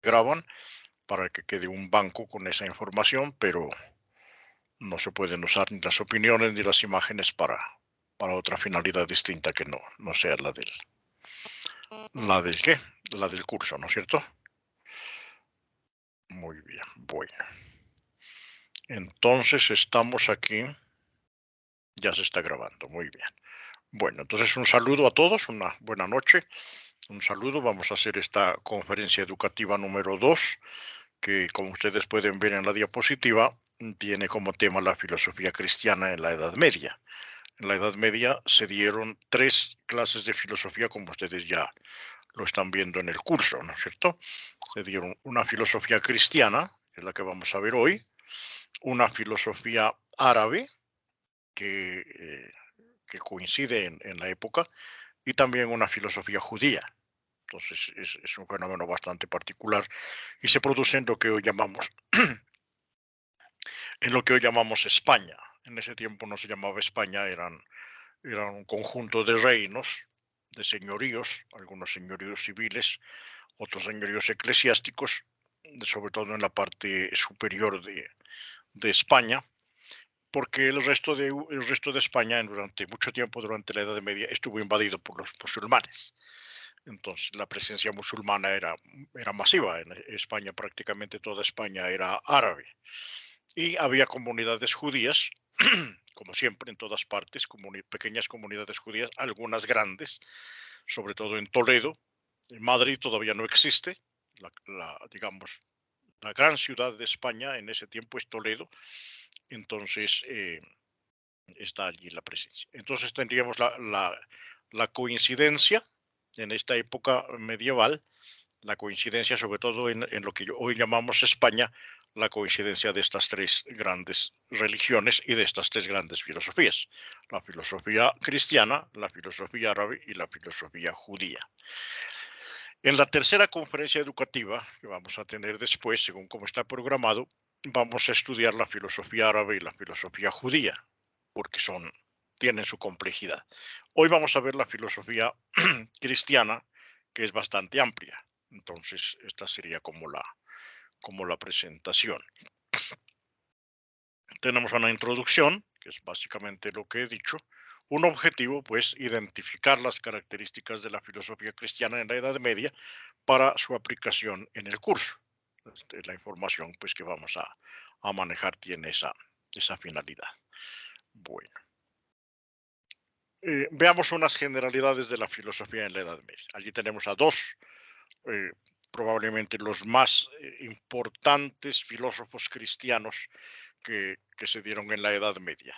graban para que quede un banco con esa información, pero no se pueden usar ni las opiniones ni las imágenes para otra finalidad distinta que no sea la del qué, la del curso, ¿no es cierto? Muy bien, bueno. Entonces estamos aquí, ya se está grabando, muy bien. Bueno, entonces un saludo a todos, una buena noche, un saludo. Vamos a hacer esta conferencia educativa número 2, que como ustedes pueden ver en la diapositiva, tiene como tema la filosofía cristiana en la Edad Media. En la Edad Media se dieron 3 clases de filosofía, como ustedes ya lo están viendo en el curso, ¿no es cierto? Se dieron una filosofía cristiana, que es la que vamos a ver hoy, una filosofía árabe, que, eh, que coincide en la época, y también una filosofía judía. Entonces es un fenómeno bastante particular y se produce en lo que hoy llamamos España. En ese tiempo no se llamaba España, eran un conjunto de reinos, de señoríos, algunos señoríos civiles, otros señoríos eclesiásticos, sobre todo en la parte superior de España, porque el resto de España durante mucho tiempo, durante la Edad Media, estuvo invadido por los musulmanes. Entonces la presencia musulmana era masiva. En España prácticamente toda España era árabe. Y había comunidades judías, como siempre en todas partes, pequeñas comunidades judías, algunas grandes, sobre todo en Toledo. En Madrid todavía no existe, digamos, la gran ciudad de España en ese tiempo es Toledo, entonces está allí la presencia. Entonces tendríamos la coincidencia en esta época medieval, la coincidencia sobre todo en lo que hoy llamamos España, la coincidencia de estas 3 grandes religiones y de estas 3 grandes filosofías, la filosofía cristiana, la filosofía árabe y la filosofía judía. En la tercera conferencia educativa que vamos a tener después, según cómo está programado, vamos a estudiar la filosofía árabe y la filosofía judía, porque tienen su complejidad. Hoy vamos a ver la filosofía cristiana, que es bastante amplia. Entonces, esta sería como la presentación. Tenemos una introducción, que es básicamente lo que he dicho. Un objetivo, pues, identificar las características de la filosofía cristiana en la Edad Media para su aplicación en el curso. La información, pues, que vamos a manejar tiene esa finalidad. Bueno, veamos unas generalidades de la filosofía en la Edad Media. Allí tenemos a dos, eh, probablemente los más importantes filósofos cristianos que se dieron en la Edad Media,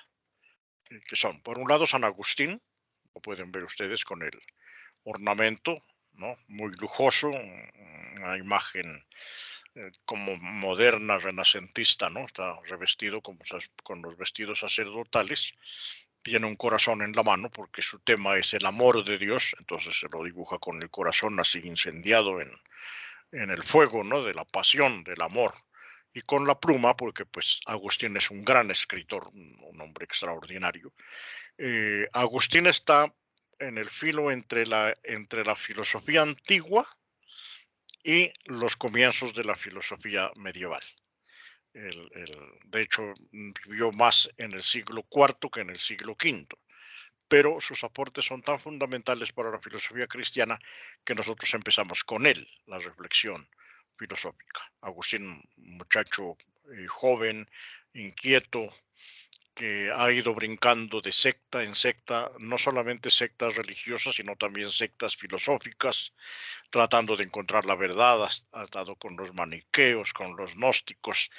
que son, por un lado, San Agustín, lo pueden ver ustedes con el ornamento, ¿no? Muy lujoso, una imagen como moderna, renacentista, ¿no? Está revestido con los vestidos sacerdotales, tiene un corazón en la mano porque su tema es el amor de Dios, entonces se lo dibuja con el corazón así incendiado en el fuego, ¿no? De la pasión, del amor. Y con la pluma, porque pues Agustín es un gran escritor, un hombre extraordinario. Agustín está en el filo entre la filosofía antigua y los comienzos de la filosofía medieval. De hecho, vivió más en el siglo IV que en el siglo V, pero sus aportes son tan fundamentales para la filosofía cristiana que nosotros empezamos con él, la reflexión filosófica. Agustín, un muchacho joven, inquieto, que ha ido brincando de secta en secta, no solamente sectas religiosas, sino también sectas filosóficas, tratando de encontrar la verdad, ha estado con los maniqueos, con los gnósticos,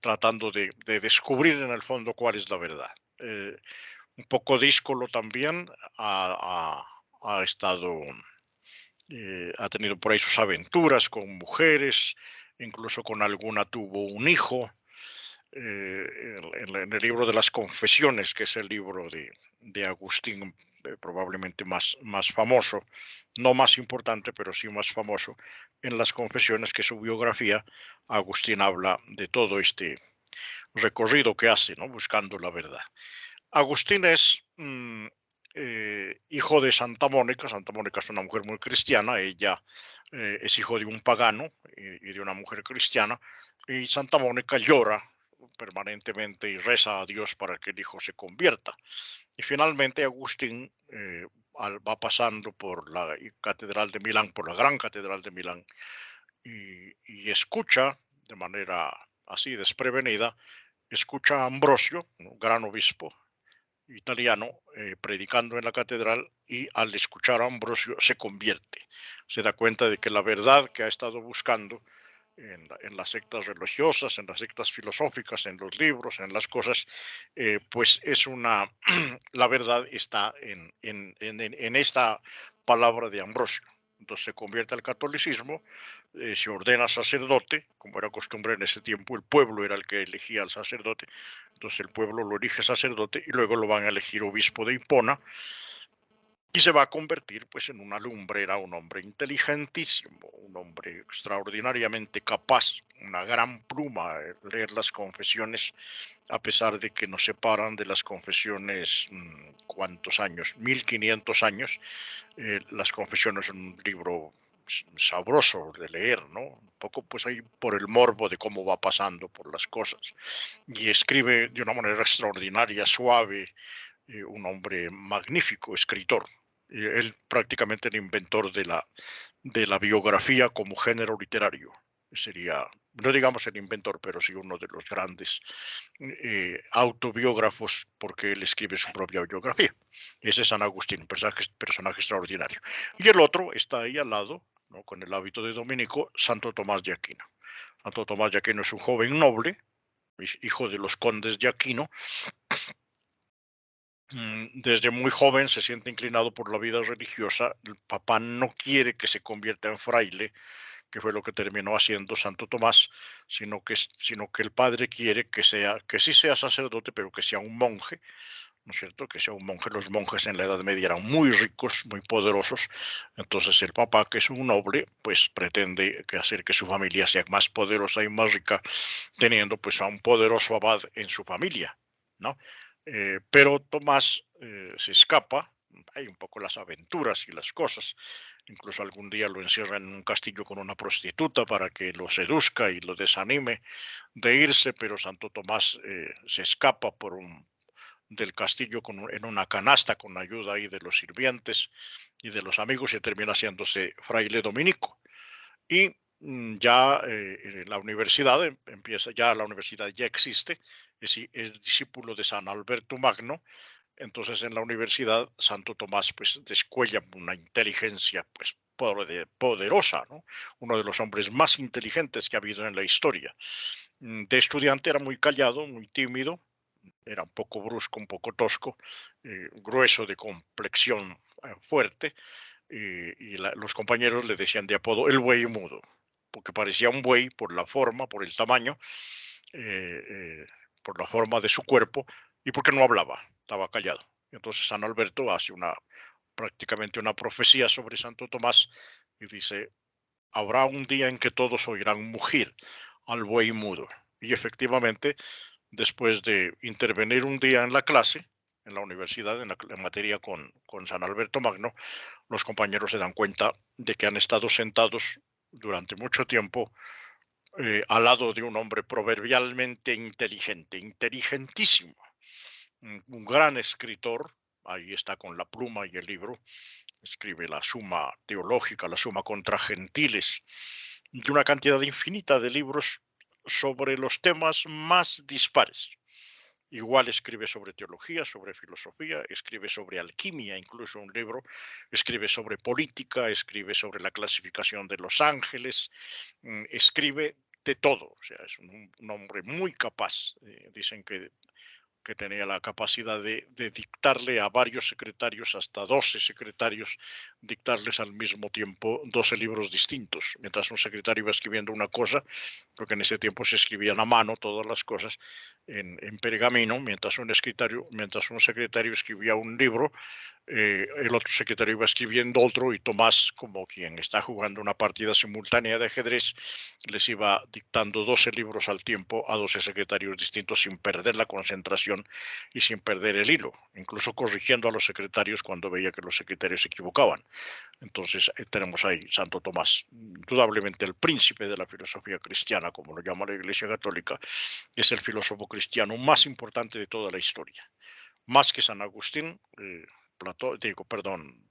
tratando de descubrir en el fondo cuál es la verdad. Un poco díscolo también, ha estado, ha tenido por ahí sus aventuras con mujeres, incluso con alguna tuvo un hijo. En el libro de las Confesiones, que es el libro de Agustín, probablemente más famoso, no más importante, pero sí más famoso, en las Confesiones, que es su biografía, Agustín habla de todo este recorrido que hace, ¿no? Buscando la verdad. Agustín es hijo de Santa Mónica. Santa Mónica es una mujer muy cristiana. Ella es hijo de un pagano y de una mujer cristiana, y Santa Mónica llora permanentemente y reza a Dios para que el hijo se convierta. Y finalmente Agustín va pasando por la Catedral de Milán, por la Gran Catedral de Milán, y escucha de manera así desprevenida, escucha a Ambrosio, un gran obispo italiano, predicando en la catedral, y al escuchar a Ambrosio se convierte. Se da cuenta de que la verdad que ha estado buscando en las sectas religiosas, en las sectas filosóficas, en los libros, en las cosas, pues es una, la verdad está en esta palabra de Ambrosio. Entonces se convierte al catolicismo, se ordena sacerdote, como era costumbre en ese tiempo, el pueblo era el que elegía al sacerdote, entonces el pueblo lo elige sacerdote y luego lo van a elegir obispo de Hipona, y se va a convertir pues en una lumbrera, un hombre inteligentísimo, un hombre extraordinariamente capaz, una gran pluma, leer las confesiones, a pesar de que nos separan de las confesiones, ¿cuántos años? 1500 años. Las confesiones son un libro sabroso de leer, ¿no? Un poco pues ahí por el morbo de cómo va pasando por las cosas. Y escribe de una manera extraordinaria, suave, un hombre magnífico, escritor. Él prácticamente el inventor de la biografía como género literario. Sería, no digamos el inventor, pero sí uno de los grandes autobiógrafos, porque él escribe su propia biografía. Ese es San Agustín, un personaje extraordinario. Y el otro está ahí al lado, ¿no? Con el hábito de dominico, Santo Tomás de Aquino. Santo Tomás de Aquino es un joven noble, hijo de los condes de Aquino. Desde muy joven se siente inclinado por la vida religiosa. El papá no quiere que se convierta en fraile, que fue lo que terminó haciendo Santo Tomás, sino que el padre quiere que sí sea sacerdote, pero que sea un monje, ¿no es cierto? Que sea un monje. Los monjes en la Edad Media eran muy ricos, muy poderosos. Entonces el papá, que es un noble, pues pretende hacer que su familia sea más poderosa y más rica, teniendo pues a un poderoso abad en su familia, ¿no? Pero Tomás se escapa, hay un poco las aventuras y las cosas. Incluso algún día lo encierran en un castillo con una prostituta para que lo seduzca y lo desanime de irse, pero Santo Tomás se escapa del castillo en una canasta con ayuda ahí de los sirvientes y de los amigos, y termina haciéndose fraile dominico. Y ya la universidad empieza, ya la universidad ya existe, es discípulo de San Alberto Magno. Entonces en la universidad Santo Tomás pues descuella una inteligencia pues poderosa, ¿no? Uno de los hombres más inteligentes que ha habido en la historia. De estudiante era muy callado, muy tímido, era un poco brusco, un poco tosco, grueso de complexión, fuerte, los compañeros le decían de apodo el buey mudo, porque parecía un buey por la forma, por el tamaño, eh, eh, por la forma de su cuerpo, y porque no hablaba, estaba callado. Entonces San Alberto hace prácticamente una profecía sobre Santo Tomás y dice: habrá un día en que todos oirán mugir al buey mudo. Y efectivamente, después de intervenir un día en la clase, en la universidad, en materia con San Alberto Magno, los compañeros se dan cuenta de que han estado sentados durante mucho tiempo al lado de un hombre proverbialmente inteligente, inteligentísimo, un gran escritor. Ahí está con la pluma y el libro, escribe la Suma Teológica, la Suma contra Gentiles, y una cantidad infinita de libros sobre los temas más dispares. Igual escribe sobre teología, sobre filosofía, escribe sobre alquimia, incluso un libro, escribe sobre política, escribe sobre la clasificación de los ángeles, escribe de todo. O sea, es un hombre muy capaz. Dicen que tenía la capacidad de dictarle a varios secretarios, hasta 12 secretarios, dictarles al mismo tiempo 12 libros distintos. Mientras un secretario iba escribiendo una cosa, porque en ese tiempo se escribían a mano todas las cosas, en pergamino, mientras un secretario escribía un libro, el otro secretario iba escribiendo otro y Tomás, como quien está jugando una partida simultánea de ajedrez, les iba dictando 12 libros al tiempo a 12 secretarios distintos sin perder la concentración y sin perder el hilo, incluso corrigiendo a los secretarios cuando veía que los secretarios se equivocaban. Entonces tenemos ahí Santo Tomás, indudablemente el príncipe de la filosofía cristiana, como lo llama la Iglesia Católica, es el filósofo cristiano más importante de toda la historia. Más que San Agustín,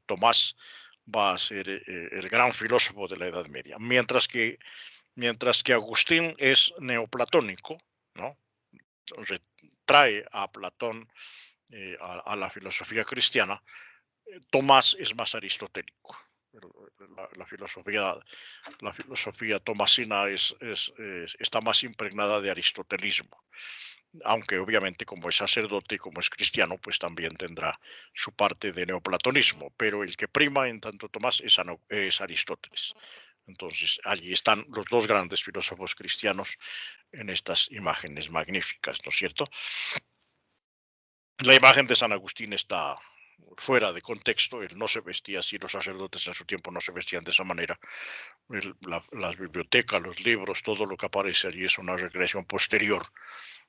Tomás va a ser el gran filósofo de la Edad Media, mientras que Agustín es neoplatónico, ¿no? Trae a Platón a la filosofía cristiana. Tomás es más aristotélico. La filosofía tomasina está más impregnada de aristotelismo, aunque obviamente como es sacerdote y como es cristiano, pues también tendrá su parte de neoplatonismo, pero el que prima en tanto Tomás es Aristóteles. Entonces, allí están los dos grandes filósofos cristianos en estas imágenes magníficas, ¿no es cierto? La imagen de San Agustín está fuera de contexto, él no se vestía así, los sacerdotes en su tiempo no se vestían de esa manera. Las bibliotecas, los libros, todo lo que aparece allí es una recreación posterior,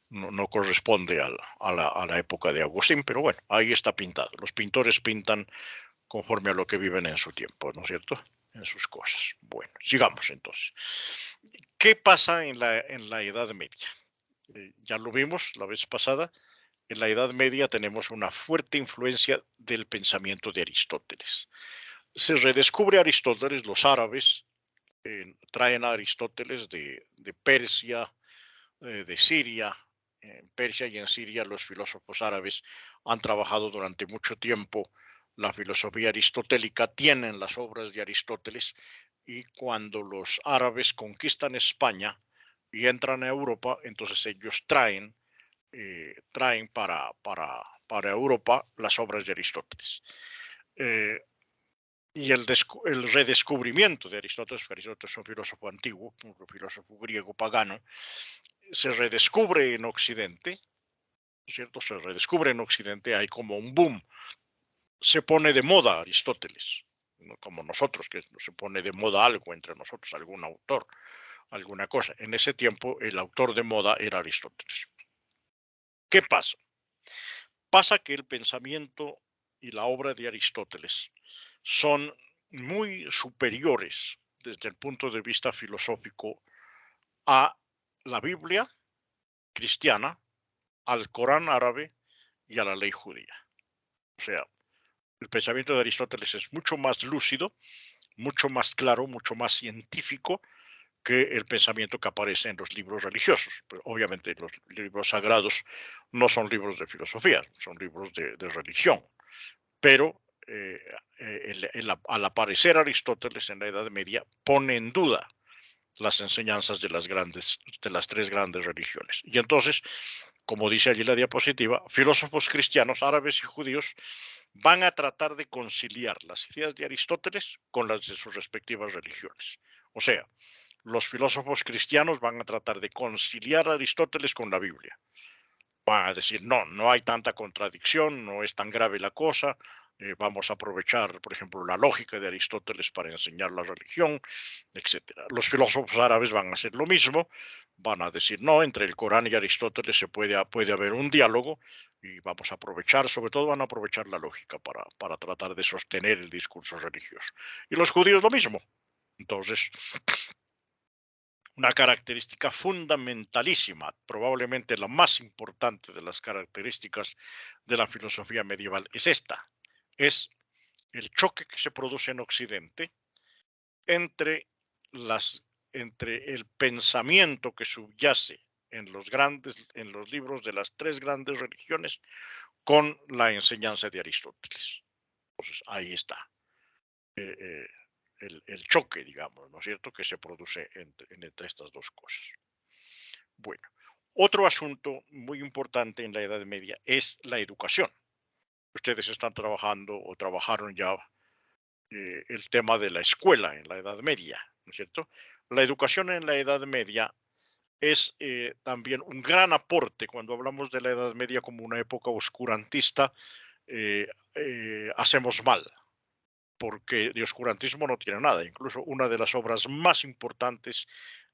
no corresponde a la época de Agustín, pero bueno, ahí está pintado. Los pintores pintan conforme a lo que viven en su tiempo, ¿no es cierto? En sus cosas. Bueno, sigamos entonces. ¿Qué pasa en la Edad Media? Ya lo vimos la vez pasada. En la Edad Media tenemos una fuerte influencia del pensamiento de Aristóteles. Se redescubre Aristóteles, los árabes traen a Aristóteles de Persia, de Siria. En Persia y en Siria los filósofos árabes han trabajado durante mucho tiempo la filosofía aristotélica, tienen las obras de Aristóteles y cuando los árabes conquistan España y entran a Europa, entonces ellos traen para Europa las obras de Aristóteles. Eh, y el redescubrimiento de Aristóteles, que Aristóteles es un filósofo antiguo, un filósofo griego pagano, se redescubre en Occidente, ¿cierto? Se redescubre en Occidente, hay como un boom, se pone de moda Aristóteles, ¿no? Como nosotros, que se pone de moda algo entre nosotros, algún autor, alguna cosa. En ese tiempo el autor de moda era Aristóteles. ¿Qué pasa? Pasa que el pensamiento y la obra de Aristóteles son muy superiores desde el punto de vista filosófico a la Biblia cristiana, al Corán árabe y a la ley judía. O sea, el pensamiento de Aristóteles es mucho más lúcido, mucho más claro, mucho más científico que el pensamiento que aparece en los libros religiosos. Pero obviamente los libros sagrados no son libros de filosofía, son libros de religión. Pero al aparecer Aristóteles en la Edad Media pone en duda las enseñanzas de las tres grandes religiones. Y entonces, como dice allí la diapositiva, filósofos cristianos, árabes y judíos van a tratar de conciliar las ideas de Aristóteles con las de sus respectivas religiones. O sea, los filósofos cristianos van a tratar de conciliar a Aristóteles con la Biblia. Van a decir, no, no hay tanta contradicción, no es tan grave la cosa, vamos a aprovechar, por ejemplo, la lógica de Aristóteles para enseñar la religión, etcétera. Los filósofos árabes van a hacer lo mismo, van a decir, no, entre el Corán y Aristóteles puede haber un diálogo y vamos a aprovechar, sobre todo van a aprovechar la lógica para tratar de sostener el discurso religioso. Y los judíos lo mismo. Entonces, una característica fundamentalísima, probablemente la más importante de las características de la filosofía medieval, es esta, es el choque que se produce en Occidente entre, las, entre el pensamiento que subyace en los libros de las tres grandes religiones con la enseñanza de Aristóteles. Entonces, ahí está. Eh, eh, el choque, digamos, ¿no es cierto?, que se produce entre estas dos cosas. Bueno, otro asunto muy importante en la Edad Media es la educación. Ustedes están trabajando o trabajaron ya el tema de la escuela en la Edad Media, ¿no es cierto? La educación en la Edad Media es también un gran aporte cuando hablamos de la Edad Media como una época oscurantista. Hacemos mal, porque de oscurantismo no tiene nada. Incluso una de las obras más importantes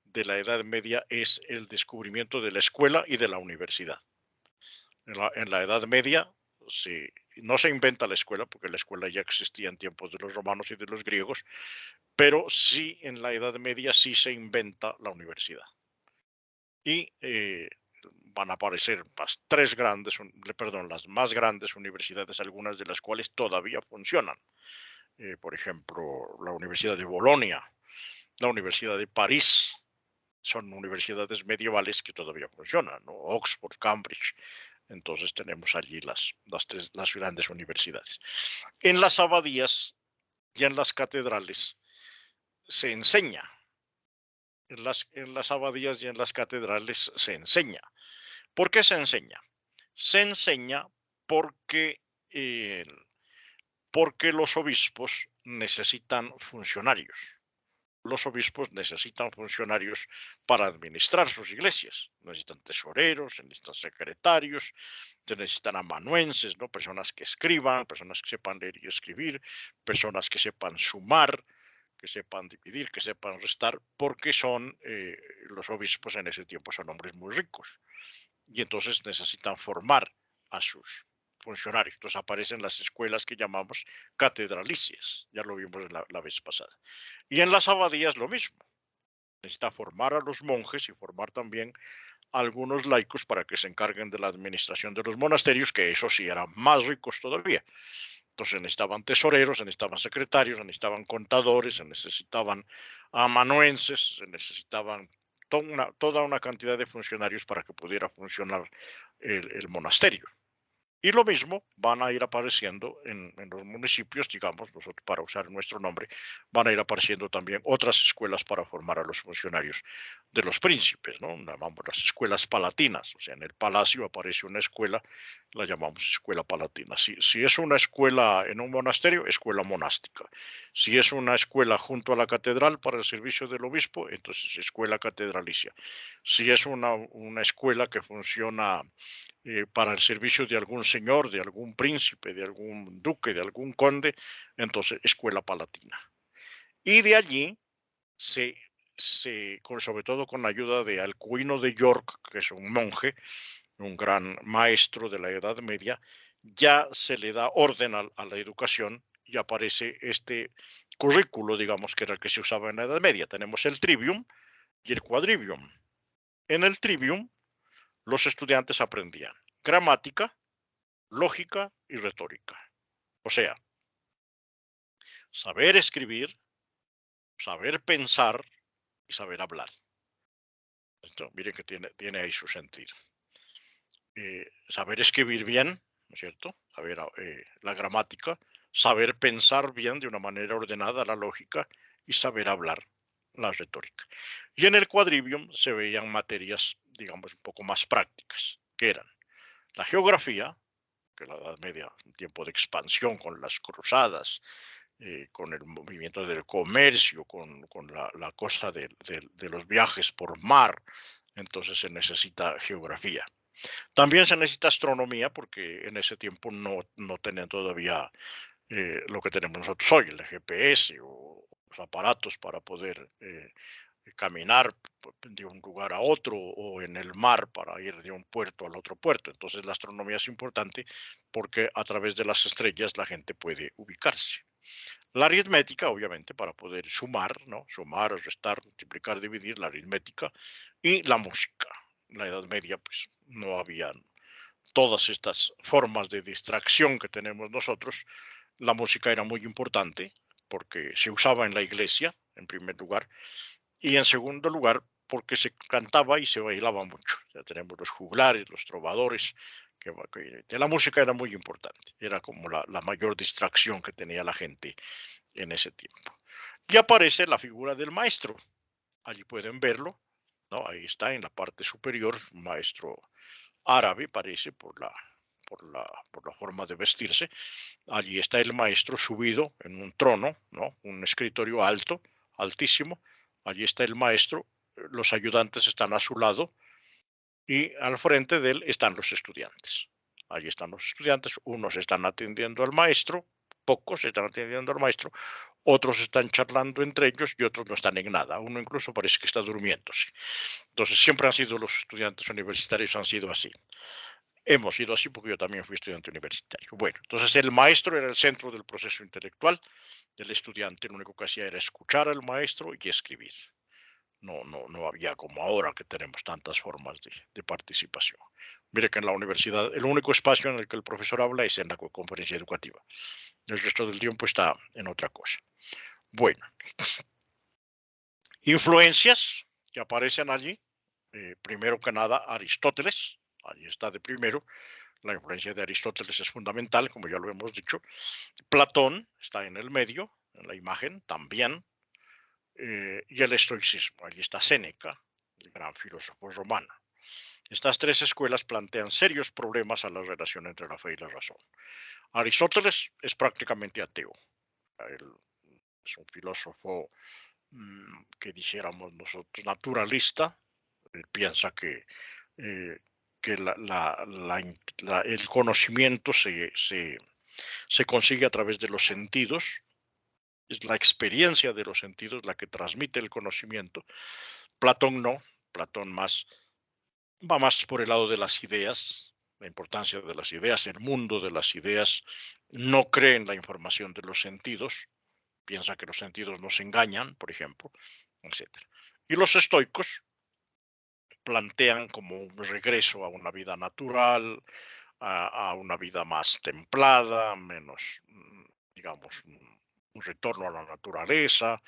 de la Edad Media es el descubrimiento de la escuela y de la universidad. En la Edad Media no se inventa la escuela, porque la escuela ya existía en tiempos de los romanos y de los griegos, pero sí en la Edad Media sí se inventa la universidad. Y van a aparecer las más grandes universidades, algunas de las cuales todavía funcionan. Por ejemplo, la Universidad de Bolonia, la Universidad de París, son universidades medievales que todavía funcionan, ¿no? Oxford, Cambridge. Entonces tenemos allí las grandes universidades. En las abadías y en las catedrales se enseña. En las abadías y en las catedrales se enseña. ¿Por qué se enseña? Se enseña porque, eh, porque los obispos necesitan funcionarios. Los obispos necesitan funcionarios para administrar sus iglesias. Necesitan tesoreros, se necesitan secretarios, se necesitan amanuenses, ¿no? Personas que escriban, personas que sepan leer y escribir, personas que sepan sumar, que sepan dividir, que sepan restar, porque los obispos en ese tiempo son hombres muy ricos y entonces necesitan formar a sus funcionarios. Entonces aparecen las escuelas que llamamos catedralicias, ya lo vimos la vez pasada. Y en las abadías lo mismo, necesita formar a los monjes y formar también a algunos laicos para que se encarguen de la administración de los monasterios, que eso sí eran más ricos todavía. Entonces necesitaban tesoreros, se necesitaban secretarios, se necesitaban contadores, se necesitaban amanuenses, se necesitaban toda una cantidad de funcionarios para que pudiera funcionar el monasterio. Y lo mismo van a ir apareciendo en los municipios, digamos, nosotros para usar nuestro nombre, van a ir apareciendo también otras escuelas para formar a los funcionarios de los príncipes, ¿no? Llamamos las escuelas palatinas, o sea, en el palacio aparece una escuela, la llamamos escuela palatina. Si es una escuela en un monasterio, escuela monástica. Si es una escuela junto a la catedral para el servicio del obispo, entonces escuela catedralicia. Si es una escuela que funciona para el servicio de algún señor, de algún príncipe, de algún duque, de algún conde, entonces escuela palatina. Y de allí sobre todo con la ayuda de Alcuino de York, que es un monje, un gran maestro de la Edad Media, ya se le da orden a la educación y aparece este currículo, digamos, que era el que se usaba en la Edad Media. Tenemos el trivium y el quadrivium. En el trivium, los estudiantes aprendían gramática, lógica y retórica. O sea, saber escribir, saber pensar y saber hablar. Esto, miren que tiene ahí su sentido. Saber escribir bien, ¿no es cierto? Saber la gramática, saber pensar bien de una manera ordenada, la lógica, y saber hablar, la retórica. Y en el quadrivium se veían materias, digamos, un poco más prácticas, que eran la geografía, que la Edad Media, un tiempo de expansión con las cruzadas, con el movimiento del comercio, con la cosa de los viajes por mar, entonces se necesita geografía. También se necesita astronomía porque en ese tiempo no tenían todavía lo que tenemos nosotros hoy, el GPS o los aparatos para poder caminar de un lugar a otro o en el mar para ir de un puerto al otro puerto. Entonces la astronomía es importante porque a través de las estrellas la gente puede ubicarse. La aritmética, obviamente, para poder sumar, ¿no? Sumar, restar, multiplicar, dividir, la aritmética y la música. En la Edad Media, pues no habían todas estas formas de distracción que tenemos nosotros. La música era muy importante porque se usaba en la iglesia, en primer lugar, y en segundo lugar, porque se cantaba y se bailaba mucho. Ya tenemos los juglares, los trovadores, la música era muy importante, era como la mayor distracción que tenía la gente en ese tiempo. Y aparece la figura del maestro. Allí pueden verlo, ¿no? Ahí está en la parte superior, un maestro árabe, parece, por la forma de vestirse. Allí está el maestro subido en un trono, ¿no? Un escritorio alto, altísimo. Allí está el maestro los ayudantes están a su lado y al frente de él están los estudiantes. Allí están los estudiantes, unos están atendiendo al maestro, pocos están atendiendo al maestro, otros están charlando entre ellos y otros no están en nada. Uno incluso parece que está durmiéndose. Entonces siempre han sido los estudiantes universitarios, han sido así. Hemos sido así porque yo también fui estudiante universitario. Bueno, entonces el maestro era el centro del proceso intelectual del estudiante. Lo único que hacía era escuchar al maestro y escribir. No había como ahora que tenemos tantas formas de participación. Mire que en la universidad el único espacio en el que el profesor habla es en la conferencia educativa. El resto del tiempo está en otra cosa. Bueno, influencias que aparecen allí. Primero que nada, Aristóteles. Allí está de primero. La influencia de Aristóteles es fundamental, como ya lo hemos dicho. Platón está en el medio, en la imagen también. Y el estoicismo. Allí está Séneca, el gran filósofo romano. Estas tres escuelas plantean serios problemas a la relación entre la fe y la razón. Aristóteles es prácticamente ateo. Él es un filósofo que dijéramos nosotros naturalista. Él piensa eh, que el conocimiento se consigue a través de los sentidos. Es la experiencia de los sentidos la que transmite el conocimiento. Platón no. Platón va más por el lado de las ideas, la importancia de las ideas, el mundo de las ideas. No cree en la información de los sentidos. Piensa que los sentidos nos engañan, por ejemplo, etcétera. Y los estoicos plantean como un regreso a una vida natural, a una vida más templada, menos, digamos, un retorno a la naturaleza,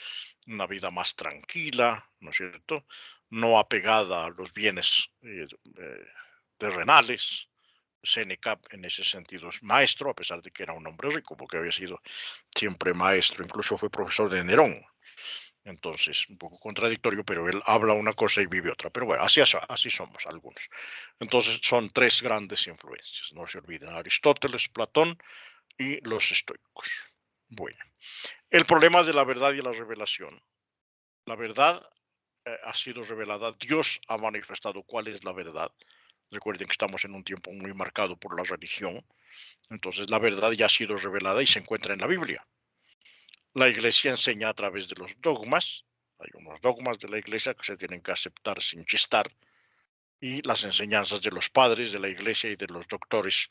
una vida más tranquila, ¿no es cierto? No apegada a los bienes terrenales. Séneca en ese sentido es maestro, a pesar de que era un hombre rico, porque había sido siempre maestro, incluso fue profesor de Nerón. Entonces, un poco contradictorio, pero él habla una cosa y vive otra. Pero bueno, así somos algunos. Entonces, son tres grandes influencias. No se olviden, Aristóteles, Platón y los estoicos. Bueno, el problema de la verdad y la revelación. La verdad ha sido revelada. Dios ha manifestado cuál es la verdad. Recuerden que estamos en un tiempo muy marcado por la religión. Entonces, la verdad ya ha sido revelada y se encuentra en la Biblia. La Iglesia enseña a través de los dogmas. Hay unos dogmas de la Iglesia que se tienen que aceptar sin chistar. Y las enseñanzas de los padres de la Iglesia y de los doctores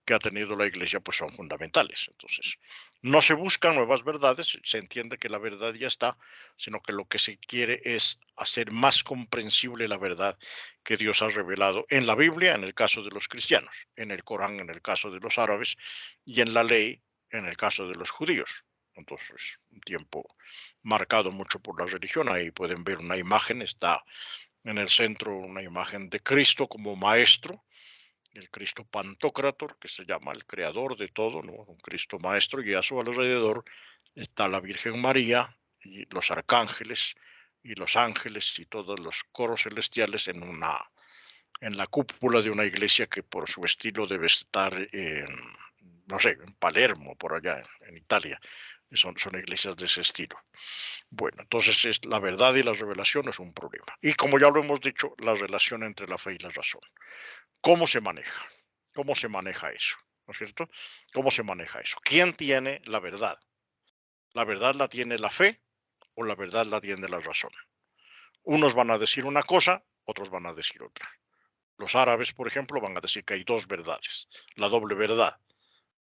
que ha tenido la Iglesia pues son fundamentales. Entonces, no se buscan nuevas verdades, se entiende que la verdad ya está, sino que lo que se quiere es hacer más comprensible la verdad que Dios ha revelado en la Biblia, en el caso de los cristianos, en el Corán, en el caso de los árabes, y en la ley, en el caso de los judíos. Entonces, un tiempo marcado mucho por la religión. Ahí pueden ver una imagen, está en el centro una imagen de Cristo como maestro, el Cristo Pantocrator, que se llama el creador de todo, ¿no? Un Cristo maestro, y a su alrededor está la Virgen María y los arcángeles y los ángeles y todos los coros celestiales en la cúpula de una iglesia que por su estilo debe estar no sé, en Palermo, por allá, en Italia. Son iglesias de ese estilo. Bueno, entonces la verdad y la revelación es un problema. Y como ya lo hemos dicho, la relación entre la fe y la razón. ¿Cómo se maneja? ¿Cómo se maneja eso? ¿No es cierto? ¿Cómo se maneja eso? ¿Quién tiene la verdad? ¿La verdad la tiene la fe o la verdad la tiene la razón? Unos van a decir una cosa, otros van a decir otra. Los árabes, por ejemplo, van a decir que hay dos verdades, la doble verdad,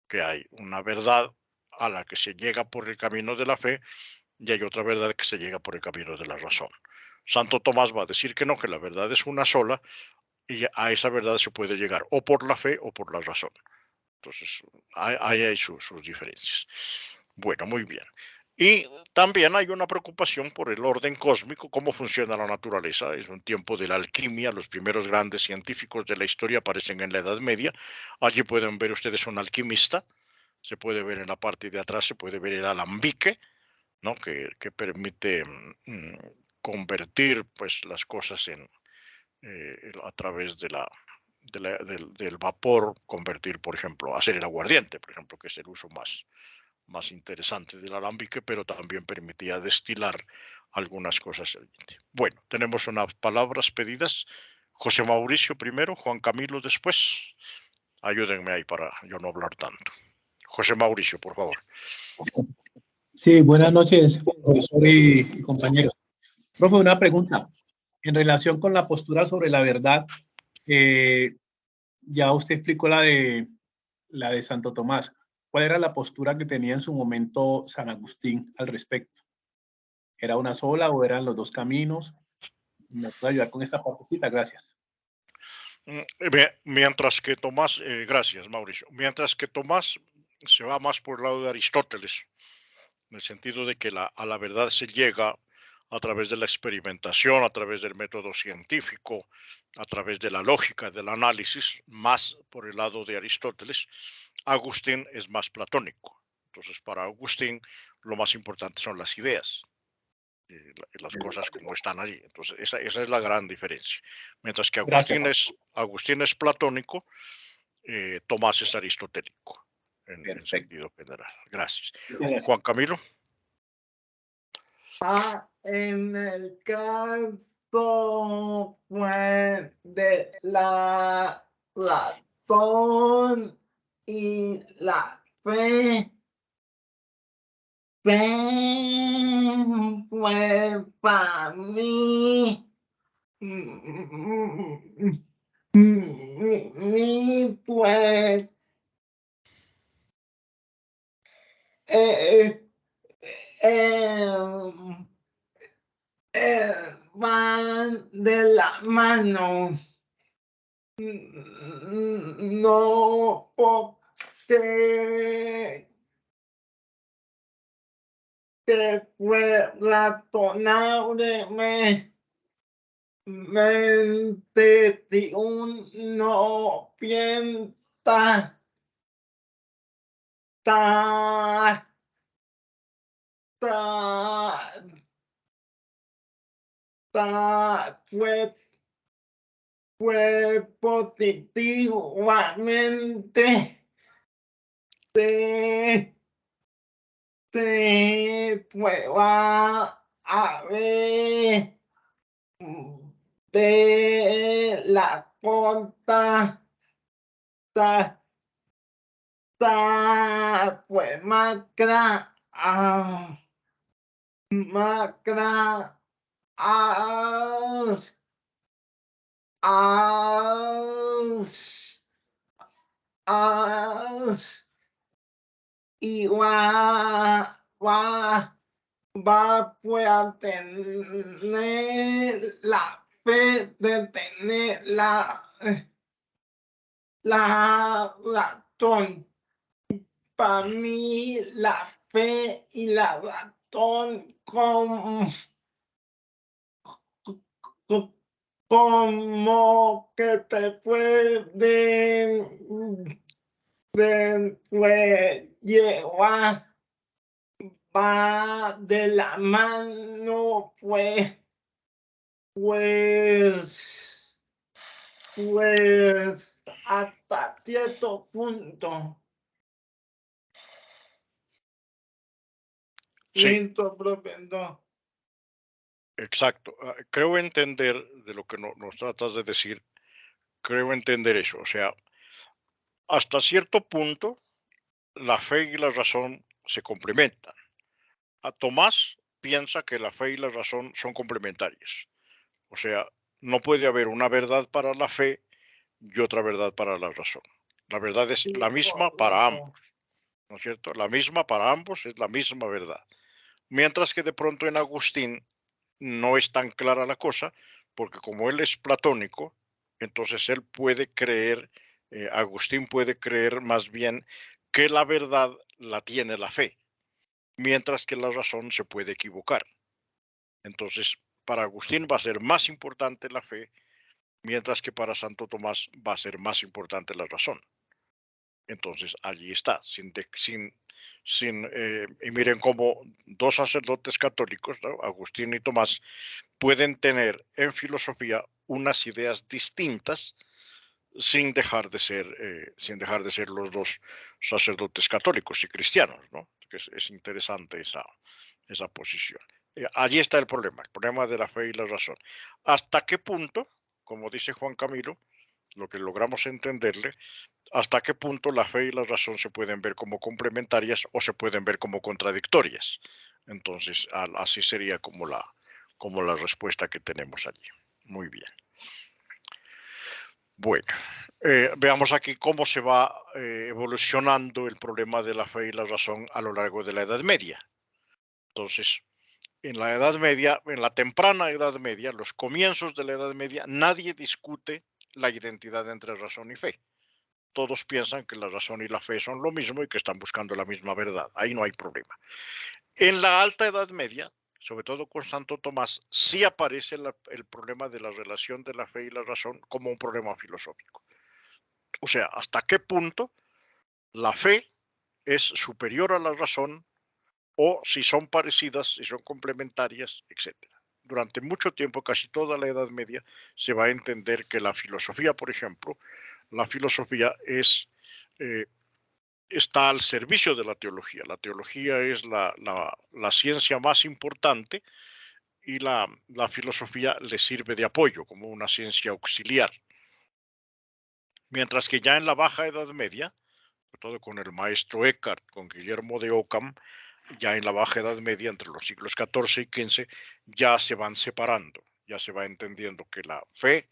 que hay una verdad a la que se llega por el camino de la fe y hay otra verdad que se llega por el camino de la razón. Santo Tomás va a decir que no, que la verdad es una sola y a esa verdad se puede llegar o por la fe o por la razón. Entonces, ahí hay sus diferencias. Bueno, muy bien. Y también hay una preocupación por el orden cósmico, cómo funciona la naturaleza. Es un tiempo de la alquimia. Los primeros grandes científicos de la historia aparecen en la Edad Media. Allí pueden ver ustedes un alquimista. Se puede ver en la parte de atrás, se puede ver el alambique, ¿no? Que permite convertir pues, las cosas a través del vapor, convertir, por ejemplo, hacer el aguardiente, por ejemplo, que es el uso más más interesante del alambique, pero también permitía destilar algunas cosas. Bueno, tenemos unas palabras pedidas. José Mauricio primero, Juan Camilo después. Ayúdenme ahí para yo no hablar tanto. José Mauricio, por favor. Sí, buenas noches, profesor y compañeros. Profe, una pregunta. En relación con la postura sobre la verdad, ya usted explicó la de Santo Tomás. ¿Cuál era la postura que tenía en su momento San Agustín al respecto? ¿Era una sola o eran los dos caminos? ¿Me puede ayudar con esta partecita? Gracias. Mientras que Tomás, gracias Mauricio, mientras que Tomás se va más por el lado de Aristóteles, en el sentido de que a la verdad se llega a través de la experimentación, a través del método científico, a través de la lógica, del análisis, más por el lado de Aristóteles. Agustín es más platónico. Entonces, para Agustín, lo más importante son las ideas, las cosas como están allí. Entonces, esa es la gran diferencia. Mientras que Gracias. Agustín es platónico, Tomás es aristotélico, en Perfecto. sentido general. Gracias. Gracias. Juan Camilo. En el caso pues, de la razón y la fe, pues para mí, pues, eh, van de la mano. No porque que fue razonablemente si uno piensa ta, fue positivamente se pueda haber de la conta pues macra y va pues a tener la fe de tener la razón. Para mí la fe y la razón como que te pueden llevar va de la mano pues hasta cierto punto. Sí, Listo, profesor. exacto. Creo entender de lo que nos tratas de decir, creo entender eso. O sea, hasta cierto punto, la fe y la razón se complementan. A Tomás piensa que la fe y la razón son complementarias. O sea, no puede haber una verdad para la fe y otra verdad para la razón. La verdad es la misma para ambos, ¿no es cierto? La misma para ambos es la misma verdad. Mientras que de pronto en Agustín no es tan clara la cosa, porque como él es platónico, entonces él puede creer, Agustín puede creer más bien que la verdad la tiene la fe, mientras que la razón se puede equivocar. Entonces, para Agustín va a ser más importante la fe, mientras que para Santo Tomás va a ser más importante la razón. Entonces, allí está, y miren cómo dos sacerdotes católicos, ¿no? Agustín y Tomás, pueden tener en filosofía unas ideas distintas sin dejar de ser los dos sacerdotes católicos y cristianos, ¿no? porque es interesante esa posición. Allí está el problema de la fe y la razón. ¿Hasta qué punto, como dice Juan Camilo, lo que logramos entenderle, hasta qué punto la fe y la razón se pueden ver como complementarias o se pueden ver como contradictorias? Entonces, así sería como la respuesta que tenemos allí. Muy bien. Bueno, veamos aquí cómo se va evolucionando el problema de la fe y la razón a lo largo de la Edad Media. Entonces, en la Edad Media, en la temprana Edad Media, los comienzos de la Edad Media, nadie discute la identidad entre razón y fe. Todos piensan que la razón y la fe son lo mismo y que están buscando la misma verdad. Ahí no hay problema. En la Alta Edad Media, sobre todo con Santo Tomás, sí aparece el problema de la relación de la fe y la razón como un problema filosófico. O sea, hasta qué punto la fe es superior a la razón o si son parecidas, si son complementarias, etcétera. Durante mucho tiempo, casi toda la Edad Media, se va a entender que la filosofía, por ejemplo, la filosofía está al servicio de la teología. La teología es la ciencia más importante y la filosofía le sirve de apoyo como una ciencia auxiliar. Mientras que ya en la Baja Edad Media, sobre todo con el maestro Eckhart, con Guillermo de Ockham, ya en la Baja Edad Media, entre los siglos XIV y XV, ya se van separando, ya se va entendiendo que la fe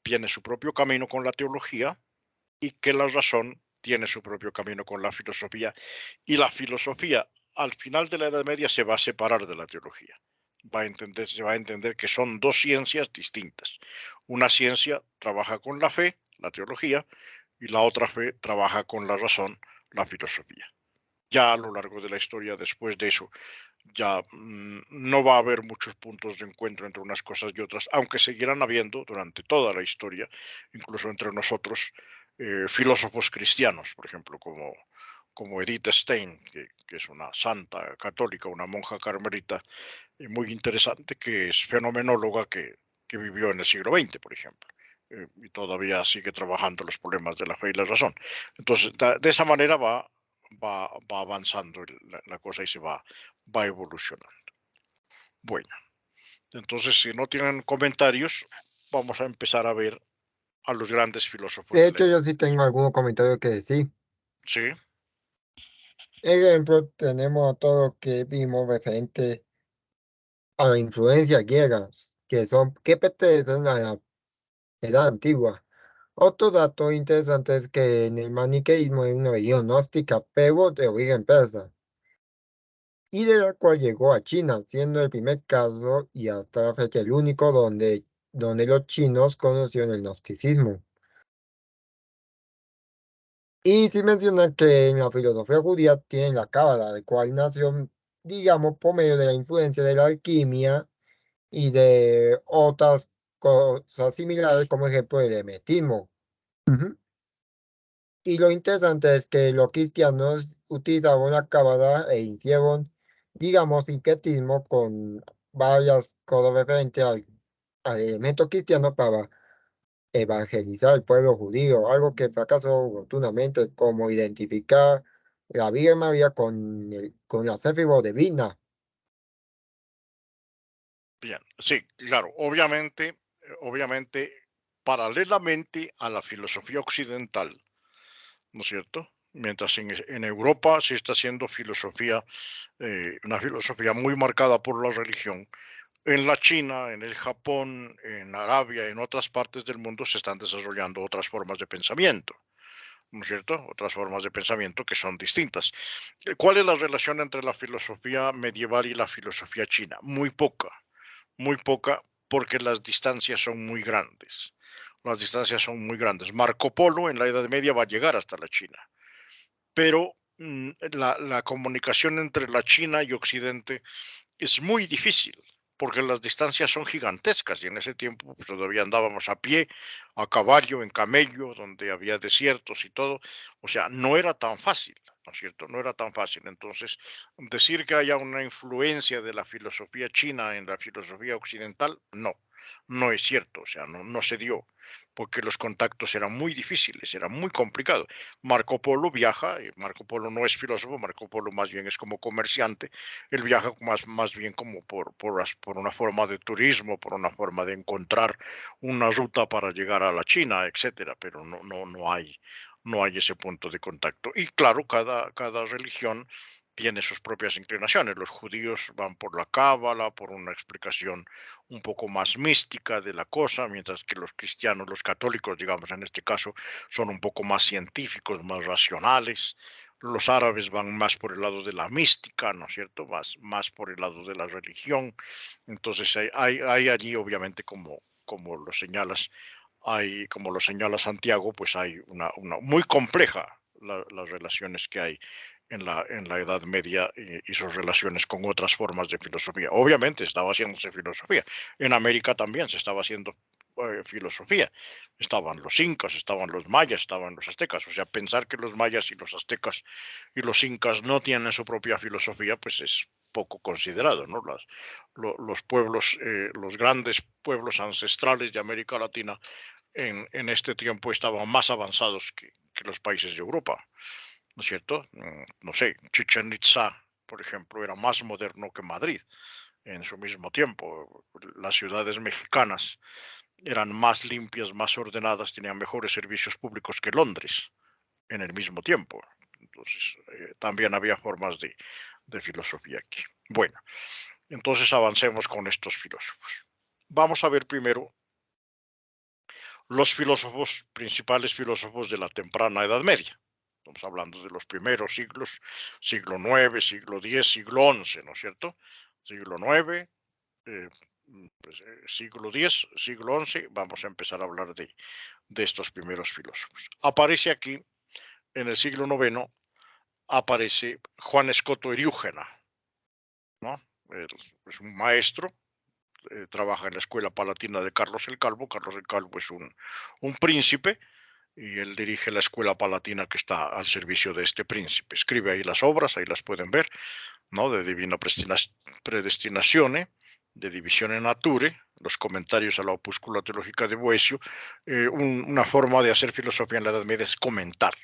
tiene su propio camino con la teología y que la razón tiene su propio camino con la filosofía. Y la filosofía, al final de la Edad Media, se va a separar de la teología. Se va a entender que son dos ciencias distintas. Una ciencia trabaja con la fe, la teología, y la otra fe trabaja con la razón, la filosofía. Ya a lo largo de la historia, después de eso, ya no va a haber muchos puntos de encuentro entre unas cosas y otras, aunque seguirán habiendo durante toda la historia, incluso entre nosotros, filósofos cristianos, por ejemplo, como Edith Stein, que es una santa católica, una monja carmelita muy interesante, que es fenomenóloga, que vivió en el siglo XX, por ejemplo. Y todavía sigue trabajando los problemas de la fe y la razón. Entonces, de esa manera va avanzando la cosa y va evolucionando. Bueno, entonces si no tienen comentarios, vamos a empezar a ver a los grandes filósofos De de la hecho, edad. yo sí tengo algún comentario que decir. Sí, Ejemplo, tenemos todo lo que vimos referente a la influencia griega, que pertenecen a la edad antigua. Otro dato interesante es que en el maniqueísmo es una religión gnóstica, pero de origen persa, y de la cual llegó a China, siendo el primer caso y hasta la fecha el único donde los chinos conocieron el gnosticismo. Y sin mencionar que en la filosofía judía tienen la cábala, la cual nació, digamos, por medio de la influencia de la alquimia y de otras cosas similares, como ejemplo el hermetismo. Y lo interesante es que los cristianos utilizaban la cábala e hicieron, digamos, sincretismo con varias cosas referentes al elemento cristiano para evangelizar al pueblo judío, algo que fracasó rotundamente, como identificar la Virgen María con la Céfiro divina. bien, sí, claro, obviamente, paralelamente a la filosofía occidental, ¿no es cierto? Mientras en Europa se está haciendo filosofía, una filosofía muy marcada por la religión, en la China, en el Japón, en Arabia, en otras partes del mundo se están desarrollando otras formas de pensamiento, ¿no es cierto? Otras formas de pensamiento que son distintas. ¿Cuál es la relación entre la filosofía medieval y la filosofía china? Muy poca, porque las distancias son muy grandes. Las distancias son muy grandes. Marco Polo en la Edad Media va a llegar hasta la China, pero la comunicación entre la China y Occidente es muy difícil porque las distancias son gigantescas y en ese tiempo pues, todavía andábamos a pie, a caballo, en camello, donde había desiertos y todo. O sea, no era tan fácil, ¿no es cierto? No era tan fácil. Entonces, decir que haya una influencia de la filosofía china en la filosofía occidental, no. no es cierto, o sea, no se dio, porque los contactos eran muy difíciles, era muy complicado. Marco Polo viaja, y Marco Polo no es filósofo, Marco Polo más bien es como comerciante, él viaja más bien como por una forma de turismo, por una forma de encontrar una ruta para llegar a la China, etcétera, pero no hay ese punto de contacto. Y claro, cada religión tiene sus propias inclinaciones. Los judíos van por la cábala, por una explicación un poco más mística de la cosa, mientras que los cristianos, los católicos, digamos en este caso, son un poco más científicos, más racionales. Los árabes van más por el lado de la mística, ¿no es cierto? Más por el lado de la religión. Entonces hay allí, obviamente, como lo señalas, como lo señala Santiago, pues hay una muy compleja las relaciones que hay en la Edad Media y sus relaciones con otras formas de filosofía. Obviamente estaba haciéndose filosofía. En América también se estaba haciendo filosofía. Estaban los incas, estaban los mayas, estaban los aztecas. O sea, pensar que los mayas y los aztecas y los incas no tienen su propia filosofía, pues es poco considerado, ¿no? Los pueblos, los grandes pueblos ancestrales de América Latina en este tiempo estaban más avanzados que los países de Europa, ¿no es cierto? No sé, Chichén Itzá, por ejemplo, era más moderno que Madrid en su mismo tiempo. Las ciudades mexicanas eran más limpias, más ordenadas, tenían mejores servicios públicos que Londres en el mismo tiempo. Entonces, también había formas de filosofía aquí. Bueno, entonces avancemos con estos filósofos. Vamos a ver primero los filósofos, principales filósofos de la temprana Edad Media. Estamos hablando de los primeros siglos, siglo IX, siglo X, siglo XI, ¿no es cierto? Siglo IX, siglo X, siglo XI, vamos a empezar a hablar de estos primeros filósofos. Aparece aquí, en el siglo IX, aparece Juan Escoto Eriúgena, ¿no? Es un maestro, trabaja en la Escuela Palatina de Carlos el Calvo. Carlos el Calvo es un príncipe, y él dirige la Escuela Palatina que está al servicio de este príncipe. Escribe ahí las obras, ahí las pueden ver, ¿no? De Divina Predestinazione, de Divisione Nature, los comentarios a la Opúscula Teológica de Boecio. Una forma de hacer filosofía en la Edad Media es comentar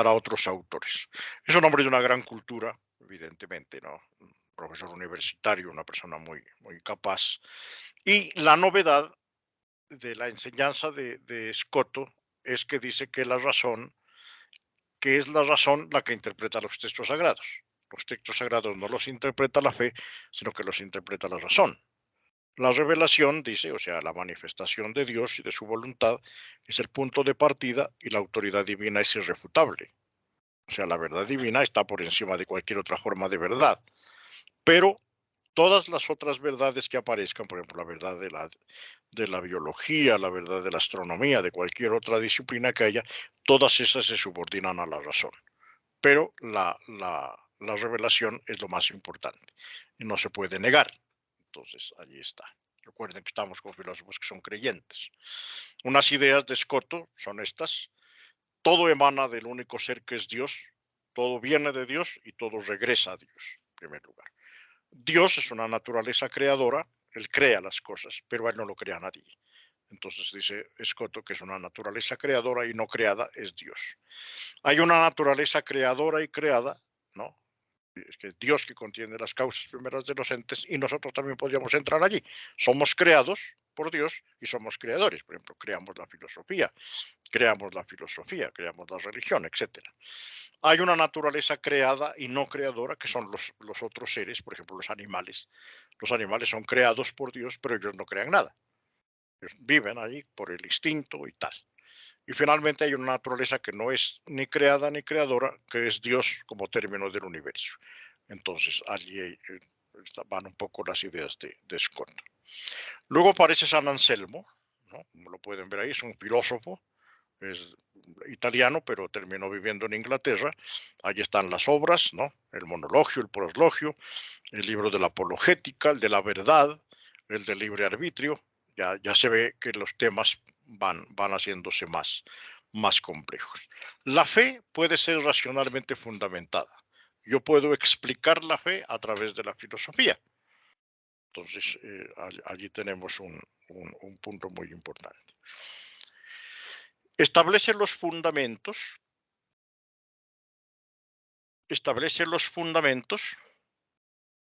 a otros autores. Es un hombre de una gran cultura, evidentemente, ¿no? Un profesor universitario, una persona muy capaz. Y la novedad de la enseñanza de Escoto es que dice que es la razón la que interpreta los textos sagrados. Los textos sagrados no los interpreta la fe, sino que los interpreta la razón. La revelación, dice, o sea, la manifestación de Dios y de su voluntad, es el punto de partida y la autoridad divina es irrefutable. O sea, la verdad divina está por encima de cualquier otra forma de verdad. Pero todas las otras verdades que aparezcan, por ejemplo, la verdad de la biología, la verdad de la astronomía, de cualquier otra disciplina que haya, todas esas se subordinan a la razón. Pero la revelación es lo más importante y no se puede negar. Entonces, allí está. Recuerden que estamos con filósofos que son creyentes. Unas ideas de Escoto son estas. Todo emana del único ser que es Dios, todo viene de Dios y todo regresa a Dios, en primer lugar. Dios es una naturaleza creadora, Él crea las cosas, pero Él no lo crea a nadie. Entonces dice Escoto que es una naturaleza creadora y no creada es Dios. Hay una naturaleza creadora y creada, ¿no? Es que Dios que contiene las causas primeras de los entes y nosotros también podríamos entrar allí. Somos creados por Dios y somos creadores. Por ejemplo, creamos la filosofía, creamos la religión, etcétera. Hay una naturaleza creada y no creadora, que son los otros seres, por ejemplo, los animales. Los animales son creados por Dios, pero ellos no crean nada. Ellos viven allí por el instinto y tal. Y finalmente hay una naturaleza que no es ni creada ni creadora, que es Dios como término del universo. Entonces, allí van un poco las ideas de Scott. Luego aparece San Anselmo, ¿no? Como lo pueden ver ahí, es un filósofo, es italiano, pero terminó viviendo en Inglaterra. Allí están las obras, ¿no? El monologio, el proslogio, el libro de la apologética, el de la verdad, el del libre arbitrio. Ya se ve que los temas van haciéndose más complejos. La fe puede ser racionalmente fundamentada. Yo puedo explicar la fe a través de la filosofía. Entonces, allí tenemos un punto muy importante. Establece los fundamentos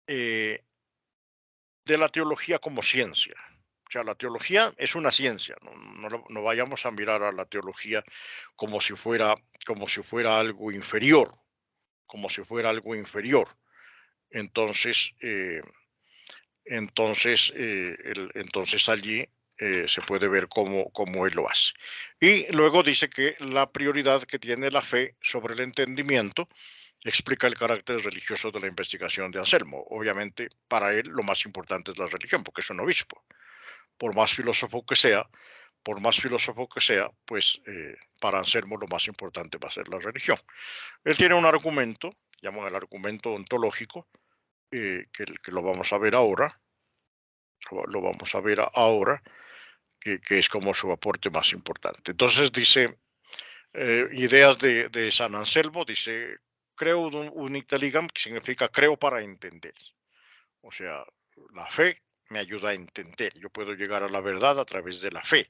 de la teología como ciencia. O sea, la teología es una ciencia. No vayamos a mirar a la teología como si fuera algo inferior, Entonces, entonces allí se puede ver cómo él lo hace. Y luego dice que la prioridad que tiene la fe sobre el entendimiento explica el carácter religioso de la investigación de Anselmo. Obviamente, para él lo más importante es la religión, porque es un obispo. Por más filósofo que sea, pues para Anselmo lo más importante va a ser la religión. Él tiene un argumento, llaman el argumento ontológico, que lo vamos a ver ahora, que es como su aporte más importante. Entonces dice, ideas de San Anselmo, dice, creo un intelligam, que significa creo para entender. O sea, la fe me ayuda a entender. Yo puedo llegar a la verdad a través de la fe.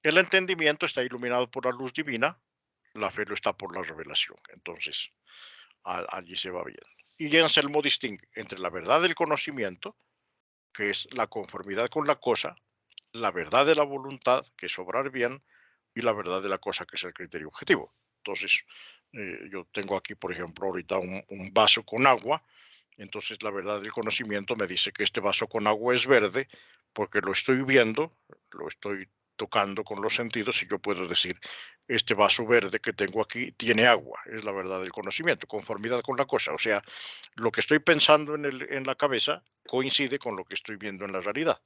El entendimiento está iluminado por la luz divina, la fe lo está por la revelación. Entonces, allí se va bien. Y Anselmo distingue entre la verdad del conocimiento, que es la conformidad con la cosa, la verdad de la voluntad, que es obrar bien, y la verdad de la cosa, que es el criterio objetivo. Entonces, yo tengo aquí, por ejemplo, ahorita un vaso con agua. Entonces, la verdad del conocimiento me dice que este vaso con agua es verde porque lo estoy viendo, lo estoy tocando con los sentidos, y yo puedo decir, este vaso verde que tengo aquí tiene agua. Es la verdad del conocimiento, conformidad con la cosa. O sea, lo que estoy pensando en la cabeza coincide con lo que estoy viendo en la realidad.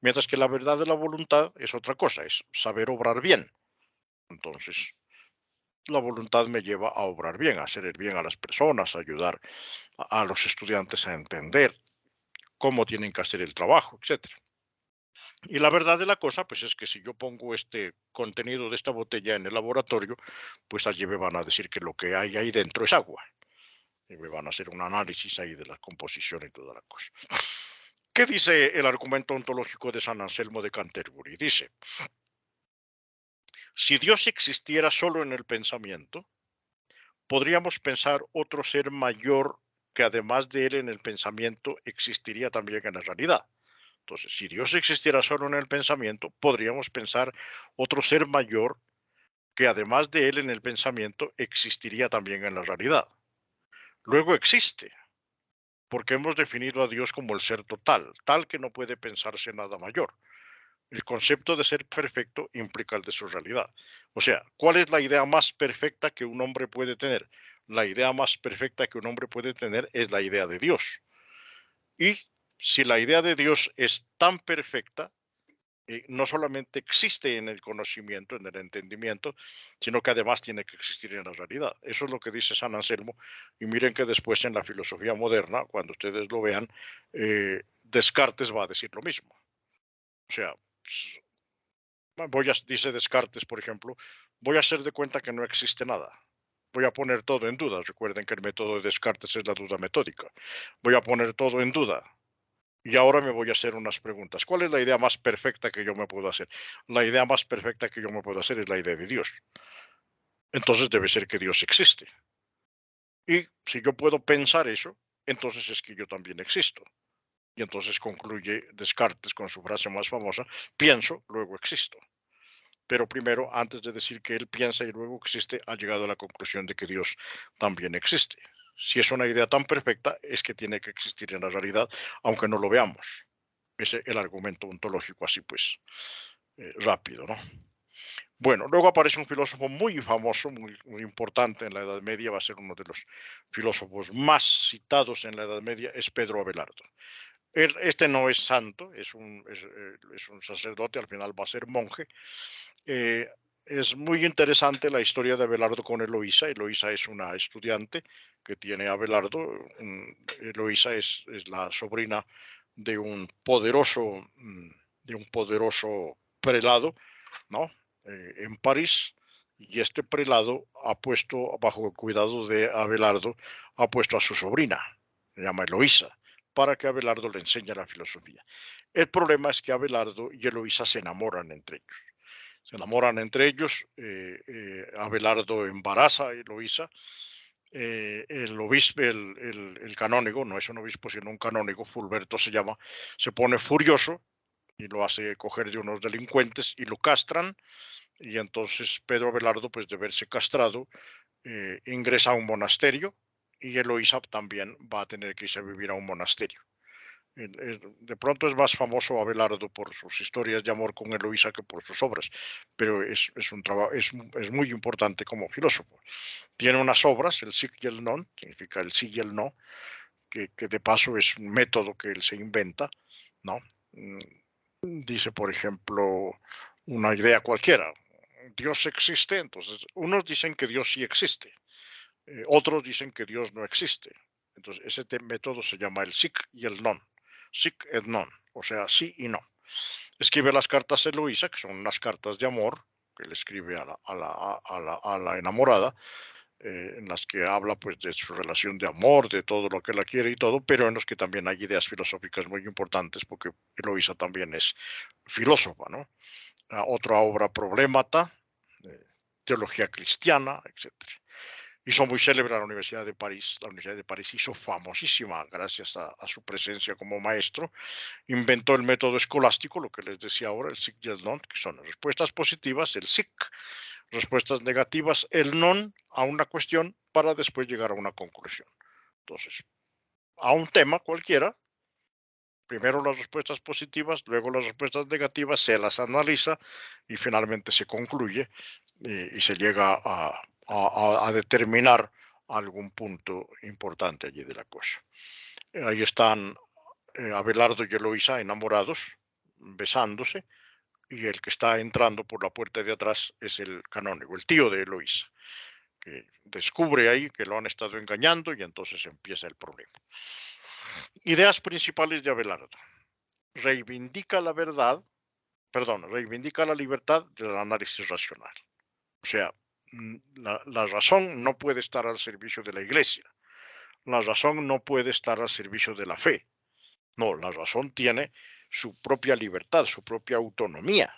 Mientras que la verdad de la voluntad es otra cosa, es saber obrar bien. Entonces, la voluntad me lleva a obrar bien, a hacer el bien a las personas, a ayudar a los estudiantes a entender cómo tienen que hacer el trabajo, etc. Y la verdad de la cosa, pues es que si yo pongo este contenido de esta botella en el laboratorio, pues allí me van a decir que lo que hay ahí dentro es agua. Y me van a hacer un análisis ahí de la composición y toda la cosa. ¿Qué dice el argumento ontológico de San Anselmo de Canterbury? Dice, si Dios existiera solo en el pensamiento, podríamos pensar otro ser mayor que además de él en el pensamiento existiría también en la realidad. Entonces, si Dios existiera solo en el pensamiento, podríamos pensar otro ser mayor que además de él en el pensamiento existiría también en la realidad. Luego existe, porque hemos definido a Dios como el ser total, tal que no puede pensarse nada mayor. El concepto de ser perfecto implica el de su realidad. O sea, ¿cuál es la idea más perfecta que un hombre puede tener? La idea más perfecta que un hombre puede tener es la idea de Dios. Y si la idea de Dios es tan perfecta, no solamente existe en el conocimiento, en el entendimiento, sino que además tiene que existir en la realidad. Eso es lo que dice San Anselmo, y miren que después en la filosofía moderna, cuando ustedes lo vean, Descartes va a decir lo mismo. O sea, dice Descartes, por ejemplo, voy a hacer de cuenta que no existe nada. Voy a poner todo en duda. Recuerden que el método de Descartes es la duda metódica. Voy a poner todo en duda. Y ahora me voy a hacer unas preguntas. ¿Cuál es la idea más perfecta que yo me puedo hacer? La idea más perfecta que yo me puedo hacer es la idea de Dios. Entonces debe ser que Dios existe. Y si yo puedo pensar eso, entonces es que yo también existo. Y entonces concluye Descartes con su frase más famosa, pienso, luego existo. Pero primero, antes de decir que él piensa y luego existe, ha llegado a la conclusión de que Dios también existe. Si es una idea tan perfecta, es que tiene que existir en la realidad, aunque no lo veamos. Ese es el argumento ontológico, así pues, rápido, ¿no? Bueno, luego aparece un filósofo muy famoso, muy importante en la Edad Media, va a ser uno de los filósofos más citados en la Edad Media, es Pedro Abelardo. Este no es santo, es un sacerdote, al final va a ser monje. Es muy interesante la historia de Abelardo con Eloísa. Eloísa es una estudiante que tiene a Abelardo. Eloísa es la sobrina de un poderoso prelado, ¿no? En París. Y este prelado ha puesto, bajo el cuidado de Abelardo, ha puesto a su sobrina, se llama Eloísa. para que Abelardo le enseñe la filosofía. El problema es que Abelardo y Eloísa se enamoran entre ellos. Se enamoran entre ellos, Abelardo embaraza a Eloísa, el obispo, el canónigo, no es un obispo sino un canónigo, Fulberto se llama, se pone furioso y lo hace coger de unos delincuentes y lo castran, y entonces Pedro Abelardo, pues de verse castrado, ingresa a un monasterio, y Eloísa también va a tener que irse a vivir a un monasterio. De pronto es más famoso Abelardo por sus historias de amor con Eloísa que por sus obras, pero es un trabajo, es muy importante como filósofo. Tiene unas obras, el sí y el non, significa el sí y el no, que de paso es un método que él se inventa, ¿no? Dice, por ejemplo, una idea cualquiera, Dios existe, entonces unos dicen que Dios sí existe, otros dicen que Dios no existe. Entonces ese método se llama el sic y el non, sic et non, o sea, sí y no. Escribe las cartas a Eloísa, que son unas cartas de amor que le escribe a la enamorada, en las que habla pues de su relación de amor, de todo lo que la quiere y todo, pero en los que también hay ideas filosóficas muy importantes, porque Eloísa también es filósofa, ¿no? Otra obra, Problemata, teología cristiana, etcétera. Hizo muy célebre a la Universidad de París. La Universidad de París hizo famosísima gracias a su presencia como maestro. Inventó el método escolástico, lo que les decía ahora, el SIC y el NON, que son las respuestas positivas, el SIC, respuestas negativas, el NON a una cuestión para después llegar a una conclusión. Entonces, a un tema cualquiera, primero las respuestas positivas, luego las respuestas negativas, se las analiza y finalmente se concluye, y se llega a determinar algún punto importante allí de la cosa. Ahí están Abelardo y Eloísa enamorados, besándose, y el que está entrando por la puerta de atrás es el canónigo, el tío de Eloísa, que descubre ahí que lo han estado engañando y entonces empieza el problema. Ideas principales de Abelardo. Reivindica la verdad, perdón, reivindica la libertad del análisis racional. O sea, la razón no puede estar al servicio de la iglesia. La razón no puede estar al servicio de la fe. No, la razón tiene su propia libertad, su propia autonomía.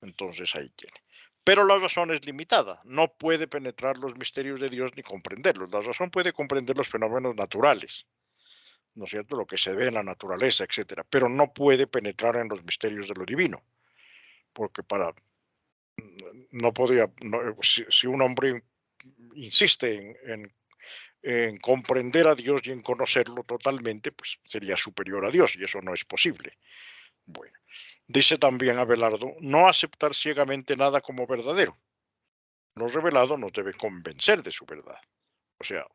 Entonces ahí tiene. Pero la razón es limitada, no puede penetrar los misterios de Dios ni comprenderlos. La razón puede comprender los fenómenos naturales, ¿no es cierto? Lo que se ve en la naturaleza, etcétera, pero no puede penetrar en los misterios de lo divino, porque no podría, si un hombre insiste en comprender a Dios y en conocerlo totalmente, pues sería superior a Dios y eso no es posible. Bueno, dice también Abelardo, no aceptar ciegamente nada como verdadero. Lo revelado nos debe convencer de su verdad. O sea,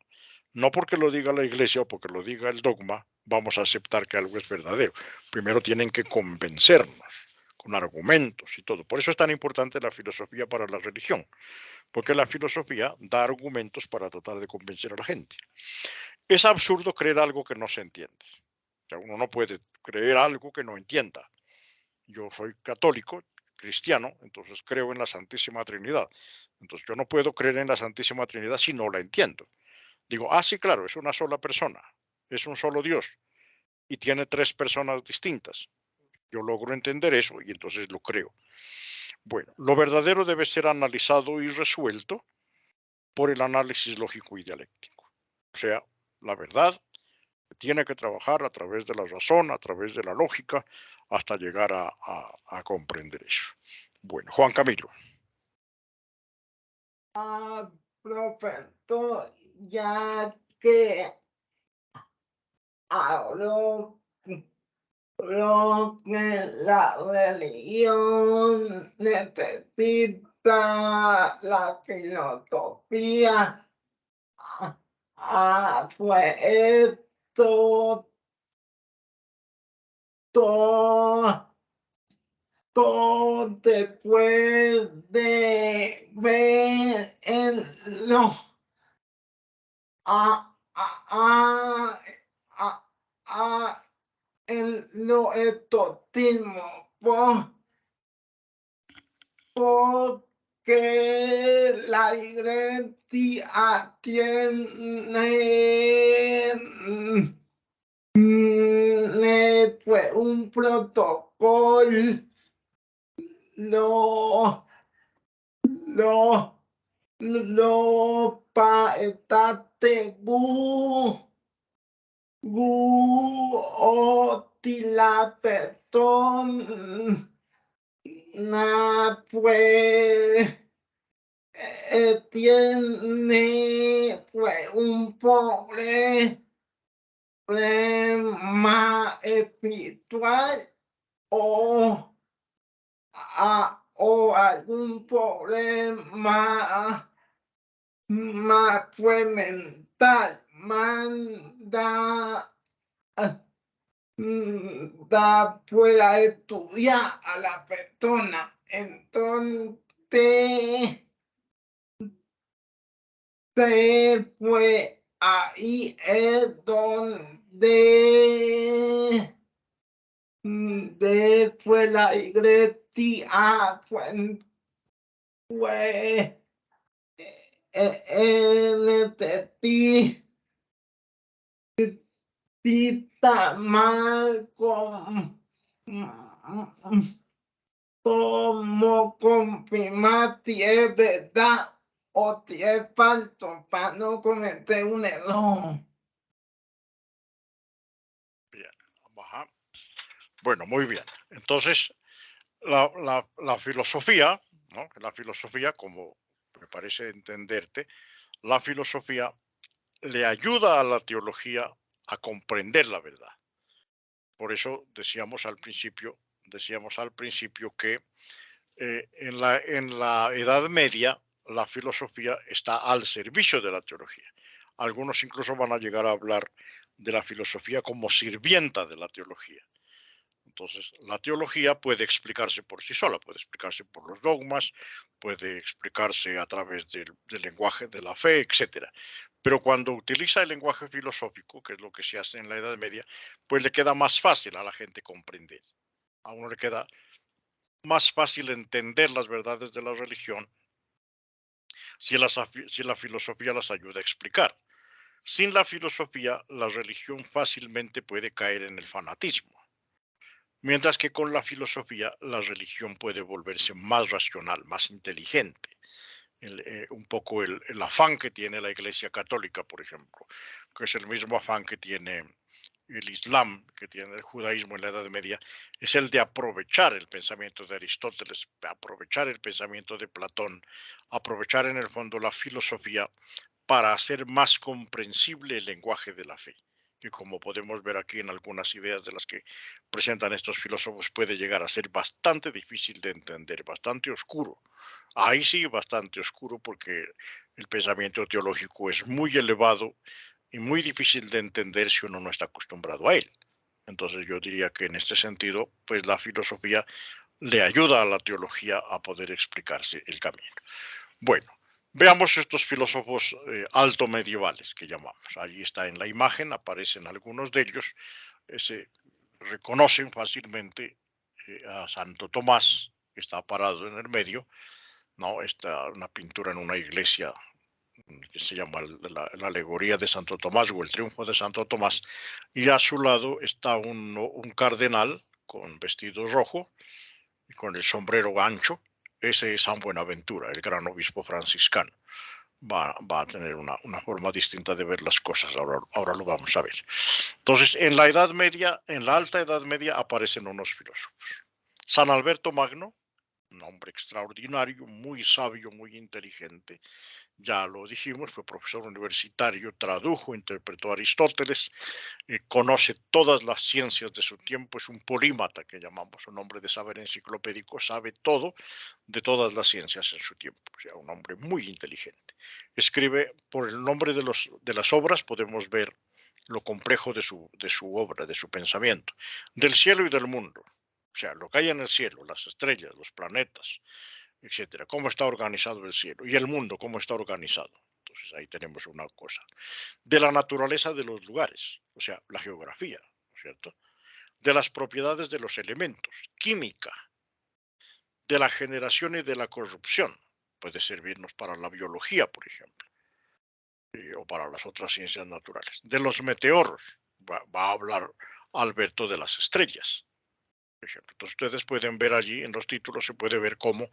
no porque lo diga la iglesia o porque lo diga el dogma, vamos a aceptar que algo es verdadero. Primero tienen que convencernos con argumentos y todo. Por eso es tan importante la filosofía para la religión, porque la filosofía da argumentos para tratar de convencer a la gente. Es absurdo creer algo que no se entiende. O sea, uno no puede creer algo que no entienda. Yo soy católico, cristiano, entonces creo en la Santísima Trinidad. Entonces yo no puedo creer en la Santísima Trinidad si no la entiendo. Digo, sí, claro, es una sola persona, es un solo Dios y tiene tres personas distintas. Yo logro entender eso y entonces lo creo. Bueno, lo verdadero debe ser analizado y resuelto por el análisis lógico y dialéctico. O sea, la verdad tiene que trabajar a través de la razón, a través de la lógica, hasta llegar a comprender eso. Bueno, Juan Camilo. Profesor, ya que hablo lo que la religión necesita, la filosofía, fue esto, todo después de ver en lo en lo estotismo porque la iglesia tiene fue un protocolo lo paetate otilapeton pues tiene pues un problema espiritual o algún problema pues mental, pueda estudiar a la persona. Entonces, pues ahí es donde después la iglesia pues necesita más como confirmar si es verdad o si es falso para no cometer un error. Bien. Ajá. Bueno, muy bien. Entonces, la filosofía, ¿no? La filosofía, como me parece entenderte, la filosofía le ayuda a la teología a comprender la verdad. Por eso decíamos al principio que en la Edad Media la filosofía está al servicio de la teología. Algunos incluso van a llegar a hablar de la filosofía como sirvienta de la teología. Entonces, la teología puede explicarse por sí sola, puede explicarse por los dogmas, puede explicarse a través del lenguaje de la fe, etc. Pero cuando utiliza el lenguaje filosófico, que es lo que se hace en la Edad Media, pues le queda más fácil a la gente comprender. A uno le queda más fácil entender las verdades de la religión si la filosofía las ayuda a explicar. Sin la filosofía, la religión fácilmente puede caer en el fanatismo. Mientras que con la filosofía la religión puede volverse más racional, más inteligente. Un poco el afán que tiene la Iglesia Católica, por ejemplo, que es el mismo afán que tiene el Islam, que tiene el judaísmo en la Edad Media, es el de aprovechar el pensamiento de Aristóteles, aprovechar el pensamiento de Platón, aprovechar en el fondo la filosofía para hacer más comprensible el lenguaje de la fe. Que como podemos ver aquí en algunas ideas de las que presentan estos filósofos, puede llegar a ser bastante difícil de entender, bastante oscuro. Ahí sí, bastante oscuro, porque el pensamiento teológico es muy elevado y muy difícil de entender si uno no está acostumbrado a él. Entonces yo diría que en este sentido, pues la filosofía le ayuda a la teología a poder explicarse el camino. Bueno, veamos estos filósofos alto medievales que llamamos. Allí está en la imagen, aparecen algunos de ellos, se reconocen fácilmente a Santo Tomás, que está parado en el medio, ¿no? Está una pintura en una iglesia que se llama la alegoría de Santo Tomás o el triunfo de Santo Tomás, y a su lado está un cardenal con vestido rojo y con el sombrero ancho. Ese es San Buenaventura, el gran obispo franciscano. Va a tener una forma distinta de ver las cosas, ahora lo vamos a ver. Entonces, en la Edad Media, en la Alta Edad Media, aparecen unos filósofos. San Alberto Magno, un hombre extraordinario, muy sabio, muy inteligente, ya lo dijimos, fue profesor universitario, tradujo, interpretó a Aristóteles, conoce todas las ciencias de su tiempo, es un polímata que llamamos, un hombre de saber enciclopédico, sabe todo de todas las ciencias en su tiempo, o sea, un hombre muy inteligente. Escribe, por el nombre de las obras podemos ver lo complejo de su obra, de su pensamiento, del cielo y del mundo, o sea, lo que hay en el cielo, las estrellas, los planetas, etcétera, cómo está organizado el cielo y el mundo, cómo está organizado. Entonces ahí tenemos una cosa. De la naturaleza de los lugares, o sea, la geografía, ¿cierto? De las propiedades de los elementos, química, de la generación y de la corrupción. Puede servirnos para la biología, por ejemplo, o para las otras ciencias naturales. De los meteoros, va a hablar Alberto de las Estrellas. Por ejemplo. Entonces ustedes pueden ver allí en los títulos, se puede ver cómo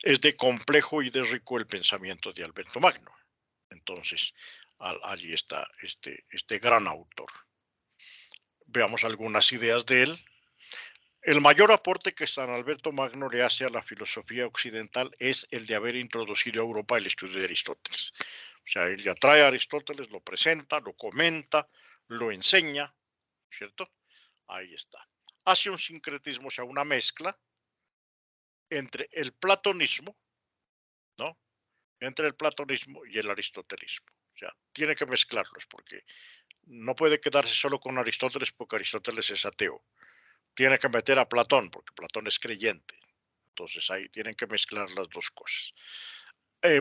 es de complejo y de rico el pensamiento de Alberto Magno. Entonces, allí está este gran autor. Veamos algunas ideas de él. El mayor aporte que San Alberto Magno le hace a la filosofía occidental es el de haber introducido a Europa el estudio de Aristóteles. O sea, él ya trae a Aristóteles, lo presenta, lo comenta, lo enseña, ¿cierto? Ahí está. Hace un sincretismo, o sea, una mezcla entre el platonismo, ¿no? Entre el platonismo y el aristotelismo. O sea, tiene que mezclarlos porque no puede quedarse solo con Aristóteles porque Aristóteles es ateo. Tiene que meter a Platón porque Platón es creyente. Entonces ahí tienen que mezclar las dos cosas.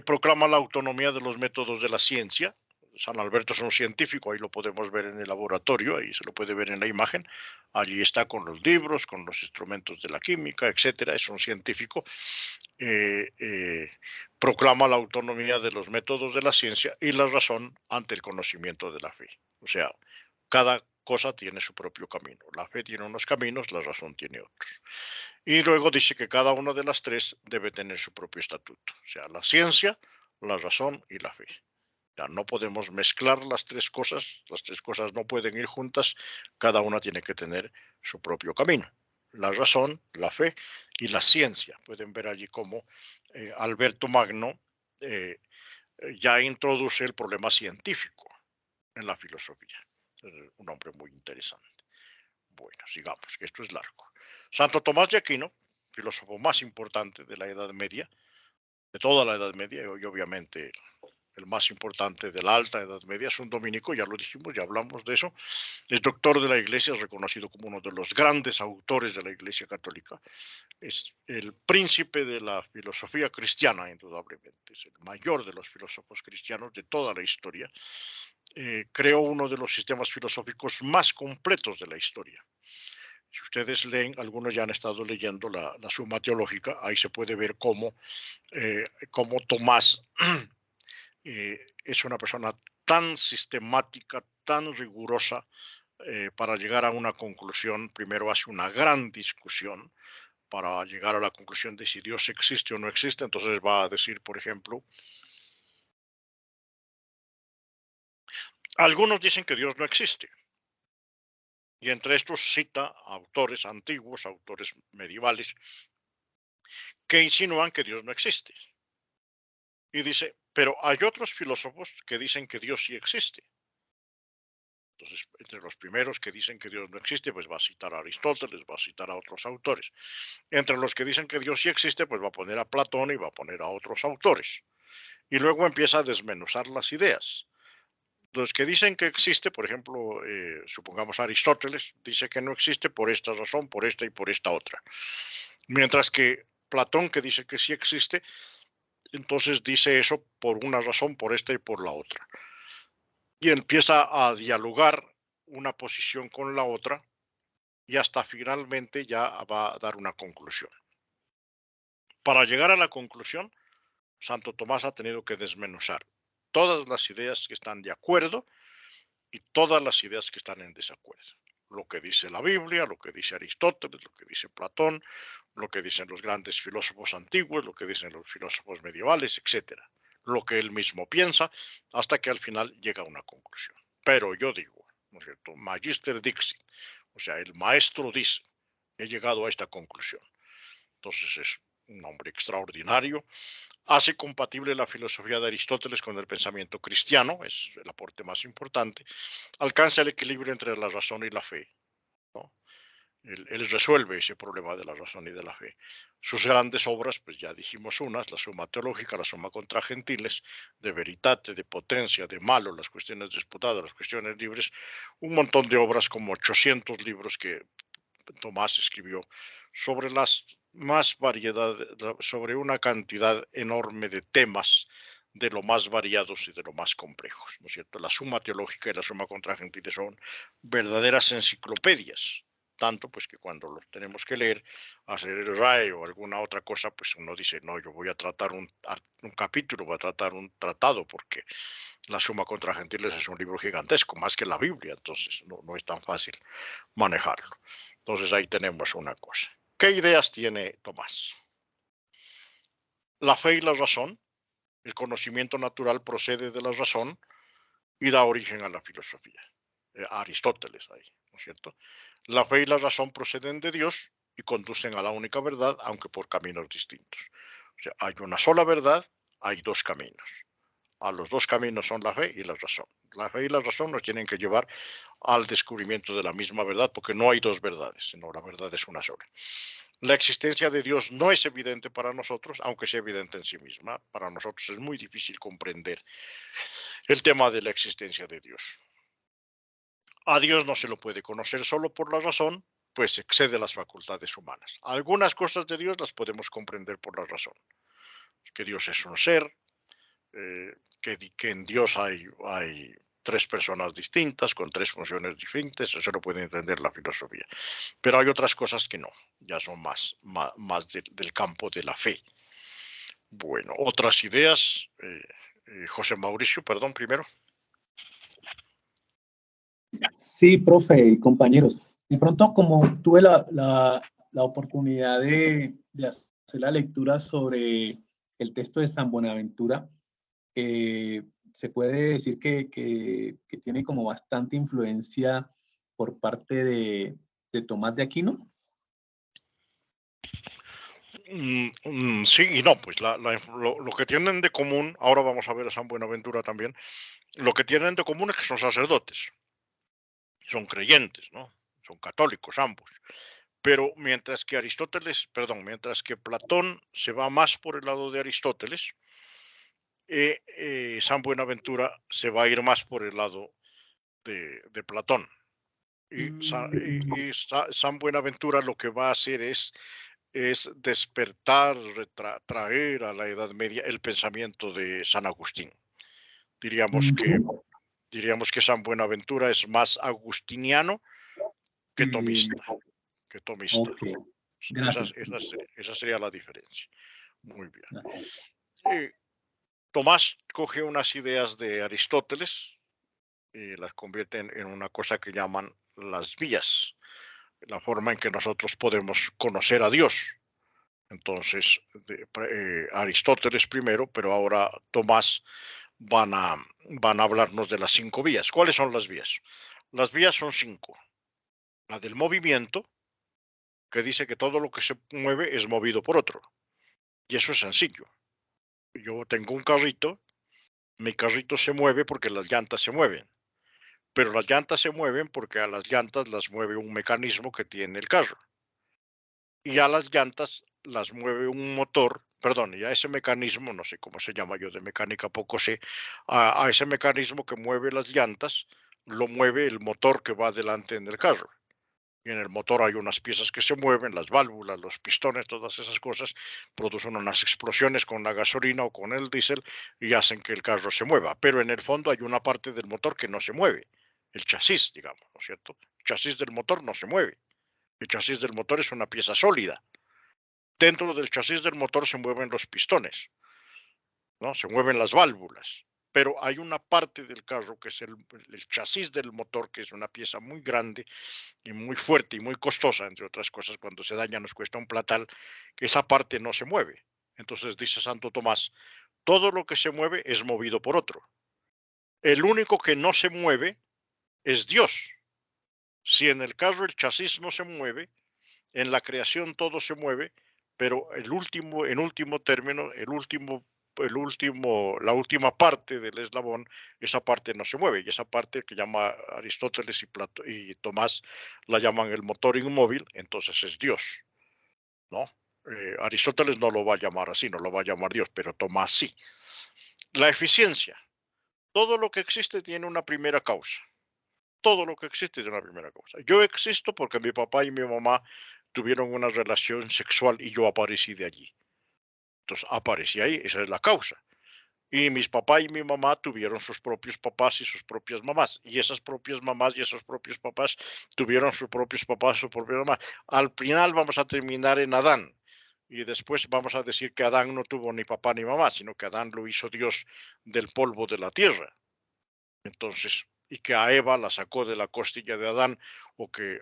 Proclama la autonomía de los métodos de la ciencia. San Alberto es un científico, ahí lo podemos ver en el laboratorio, ahí se lo puede ver en la imagen. Allí está con los libros, con los instrumentos de la química, etcétera. Es un científico. Proclama la autonomía de los métodos de la ciencia y la razón ante el conocimiento de la fe. O sea, cada cosa tiene su propio camino. La fe tiene unos caminos, la razón tiene otros. Y luego dice que cada una de las tres debe tener su propio estatuto. O sea, la ciencia, la razón y la fe. Ya no podemos mezclar las tres cosas no pueden ir juntas, cada una tiene que tener su propio camino. La razón, la fe y la ciencia. Pueden ver allí cómo Alberto Magno ya introduce el problema científico en la filosofía. Es un hombre muy interesante. Bueno, sigamos, que esto es largo. Santo Tomás de Aquino, filósofo más importante de la Edad Media, de toda la Edad Media, y obviamente el más importante de la Alta Edad Media, es un dominico, ya lo dijimos, ya hablamos de eso, es doctor de la Iglesia, es reconocido como uno de los grandes autores de la Iglesia Católica, es el príncipe de la filosofía cristiana, indudablemente, es el mayor de los filósofos cristianos de toda la historia, creó uno de los sistemas filosóficos más completos de la historia. Si ustedes leen, algunos ya han estado leyendo la Suma Teológica, ahí se puede ver cómo Tomás es una persona tan sistemática, tan rigurosa, para llegar a una conclusión. Primero hace una gran discusión para llegar a la conclusión de si Dios existe o no existe. Entonces va a decir, por ejemplo, algunos dicen que Dios no existe. Y entre estos cita autores antiguos, autores medievales, que insinúan que Dios no existe. Y dice, pero hay otros filósofos que dicen que Dios sí existe. Entonces, entre los primeros que dicen que Dios no existe, pues va a citar a Aristóteles, va a citar a otros autores. Entre los que dicen que Dios sí existe, pues va a poner a Platón y va a poner a otros autores. Y luego empieza a desmenuzar las ideas. Los que dicen que existe, por ejemplo, supongamos Aristóteles, dice que no existe por esta razón, por esta y por esta otra. Mientras que Platón, que dice que sí existe, entonces dice eso por una razón, por esta y por la otra. Y empieza a dialogar una posición con la otra y hasta finalmente ya va a dar una conclusión. Para llegar a la conclusión, Santo Tomás ha tenido que desmenuzar todas las ideas que están de acuerdo y todas las ideas que están en desacuerdo. Lo que dice la Biblia, lo que dice Aristóteles, lo que dice Platón, lo que dicen los grandes filósofos antiguos, lo que dicen los filósofos medievales, etcétera. Lo que él mismo piensa, hasta que al final llega a una conclusión. Pero yo digo, ¿no es cierto? Magister Dixit, o sea, el maestro dice, he llegado a esta conclusión. Entonces es un hombre extraordinario. Hace compatible la filosofía de Aristóteles con el pensamiento cristiano, es el aporte más importante. Alcanza el equilibrio entre la razón y la fe, ¿no? Él resuelve ese problema de la razón y de la fe. Sus grandes obras, pues ya dijimos unas, la Suma Teológica, la Suma contra Gentiles, de Veritate, de Potencia, de Malo, las cuestiones disputadas, las cuestiones libres, un montón de obras, como 800 libros que Tomás escribió sobre las más variedad, sobre una cantidad enorme de temas, de lo más variados y de lo más complejos, ¿no es cierto? La Suma Teológica y la Suma contra Gentiles son verdaderas enciclopedias tanto pues que cuando los tenemos que leer, hacer el RAE o alguna otra cosa, pues uno dice, no, yo voy a tratar un capítulo, voy a tratar un tratado, porque la Suma contra Gentiles es un libro gigantesco, más que la Biblia, entonces no es tan fácil manejarlo. Entonces ahí tenemos una cosa. ¿Qué ideas tiene Tomás? La fe y la razón, el conocimiento natural procede de la razón y da origen a la filosofía. A Aristóteles ahí, ¿no es cierto? La fe y la razón proceden de Dios y conducen a la única verdad, aunque por caminos distintos. O sea, hay una sola verdad, hay dos caminos. A los dos caminos son la fe y la razón. La fe y la razón nos tienen que llevar al descubrimiento de la misma verdad, porque no hay dos verdades, sino la verdad es una sola. La existencia de Dios no es evidente para nosotros, aunque sea evidente en sí misma. Para nosotros es muy difícil comprender el tema de la existencia de Dios. A Dios no se lo puede conocer solo por la razón, pues excede las facultades humanas. Algunas cosas de Dios las podemos comprender por la razón. Que Dios es un ser, que en Dios hay tres personas distintas, con tres funciones diferentes, eso lo puede entender la filosofía. Pero hay otras cosas que no, ya son más del campo de la fe. Bueno, otras ideas. José Mauricio, perdón, primero. Sí, profe y compañeros. De pronto, como tuve la oportunidad de hacer la lectura sobre el texto de San Buenaventura, se puede decir que tiene como bastante influencia por parte de Tomás de Aquino. Sí y no, pues lo que tienen de común, ahora vamos a ver a San Buenaventura también, lo que tienen de común es que son sacerdotes, son creyentes, ¿no? Son católicos ambos. Pero mientras que Platón se va más por el lado de Aristóteles, San Buenaventura se va a ir más por el lado de Platón. Y San Buenaventura lo que va a hacer es despertar, traer a la Edad Media el pensamiento de San Agustín. Diríamos que San Buenaventura es más agustiniano que tomista. Okay. Gracias. Esa sería la diferencia. Muy bien. Tomás coge unas ideas de Aristóteles y las convierte en una cosa que llaman las vías, la forma en que nosotros podemos conocer a Dios. Entonces, Aristóteles primero, pero ahora Tomás van a hablarnos de las 5 vías. ¿Cuáles son las vías? Las vías son 5. La del movimiento, que dice que todo lo que se mueve es movido por otro. Y eso es sencillo. Yo tengo un carrito, mi carrito se mueve porque las llantas se mueven. Pero las llantas se mueven porque a las llantas las mueve un mecanismo que tiene el carro. Y a las llantas las mueve un motor, perdón, y a ese mecanismo, no sé cómo se llama, yo de mecánica poco sé, a ese mecanismo que mueve las llantas, lo mueve el motor que va adelante en el carro. Y en el motor hay unas piezas que se mueven, las válvulas, los pistones, todas esas cosas, producen unas explosiones con la gasolina o con el diésel y hacen que el carro se mueva. Pero en el fondo hay una parte del motor que no se mueve, el chasis, digamos, ¿no es cierto? El chasis del motor no se mueve. El chasis del motor es una pieza sólida. Dentro del chasis del motor se mueven los pistones, ¿no? Se mueven las válvulas. Pero hay una parte del carro que es el chasis del motor, que es una pieza muy grande y muy fuerte y muy costosa, entre otras cosas. Cuando se daña nos cuesta un platal, que esa parte no se mueve. Entonces dice Santo Tomás, todo lo que se mueve es movido por otro. El único que no se mueve es Dios. Si en el carro el chasis no se mueve, en la creación todo se mueve, pero en último término, la última parte del eslabón, esa parte no se mueve, y esa parte que llama Aristóteles y Tomás la llaman el motor inmóvil, entonces es Dios, ¿no? Aristóteles no lo va a llamar así, no lo va a llamar Dios, pero Tomás sí. La eficiencia. Todo lo que existe tiene una primera causa. Todo lo que existe tiene una primera causa. Yo existo porque mi papá y mi mamá tuvieron una relación sexual y yo aparecí de allí. Entonces aparecí ahí, esa es la causa. Y mis papás y mi mamá tuvieron sus propios papás y sus propias mamás. Y esas propias mamás y esos propios papás tuvieron sus propios papás y sus propias mamás. Al final vamos a terminar en Adán. Y después vamos a decir que Adán no tuvo ni papá ni mamá, sino que Adán lo hizo Dios del polvo de la tierra. Entonces, y que a Eva la sacó de la costilla de Adán o que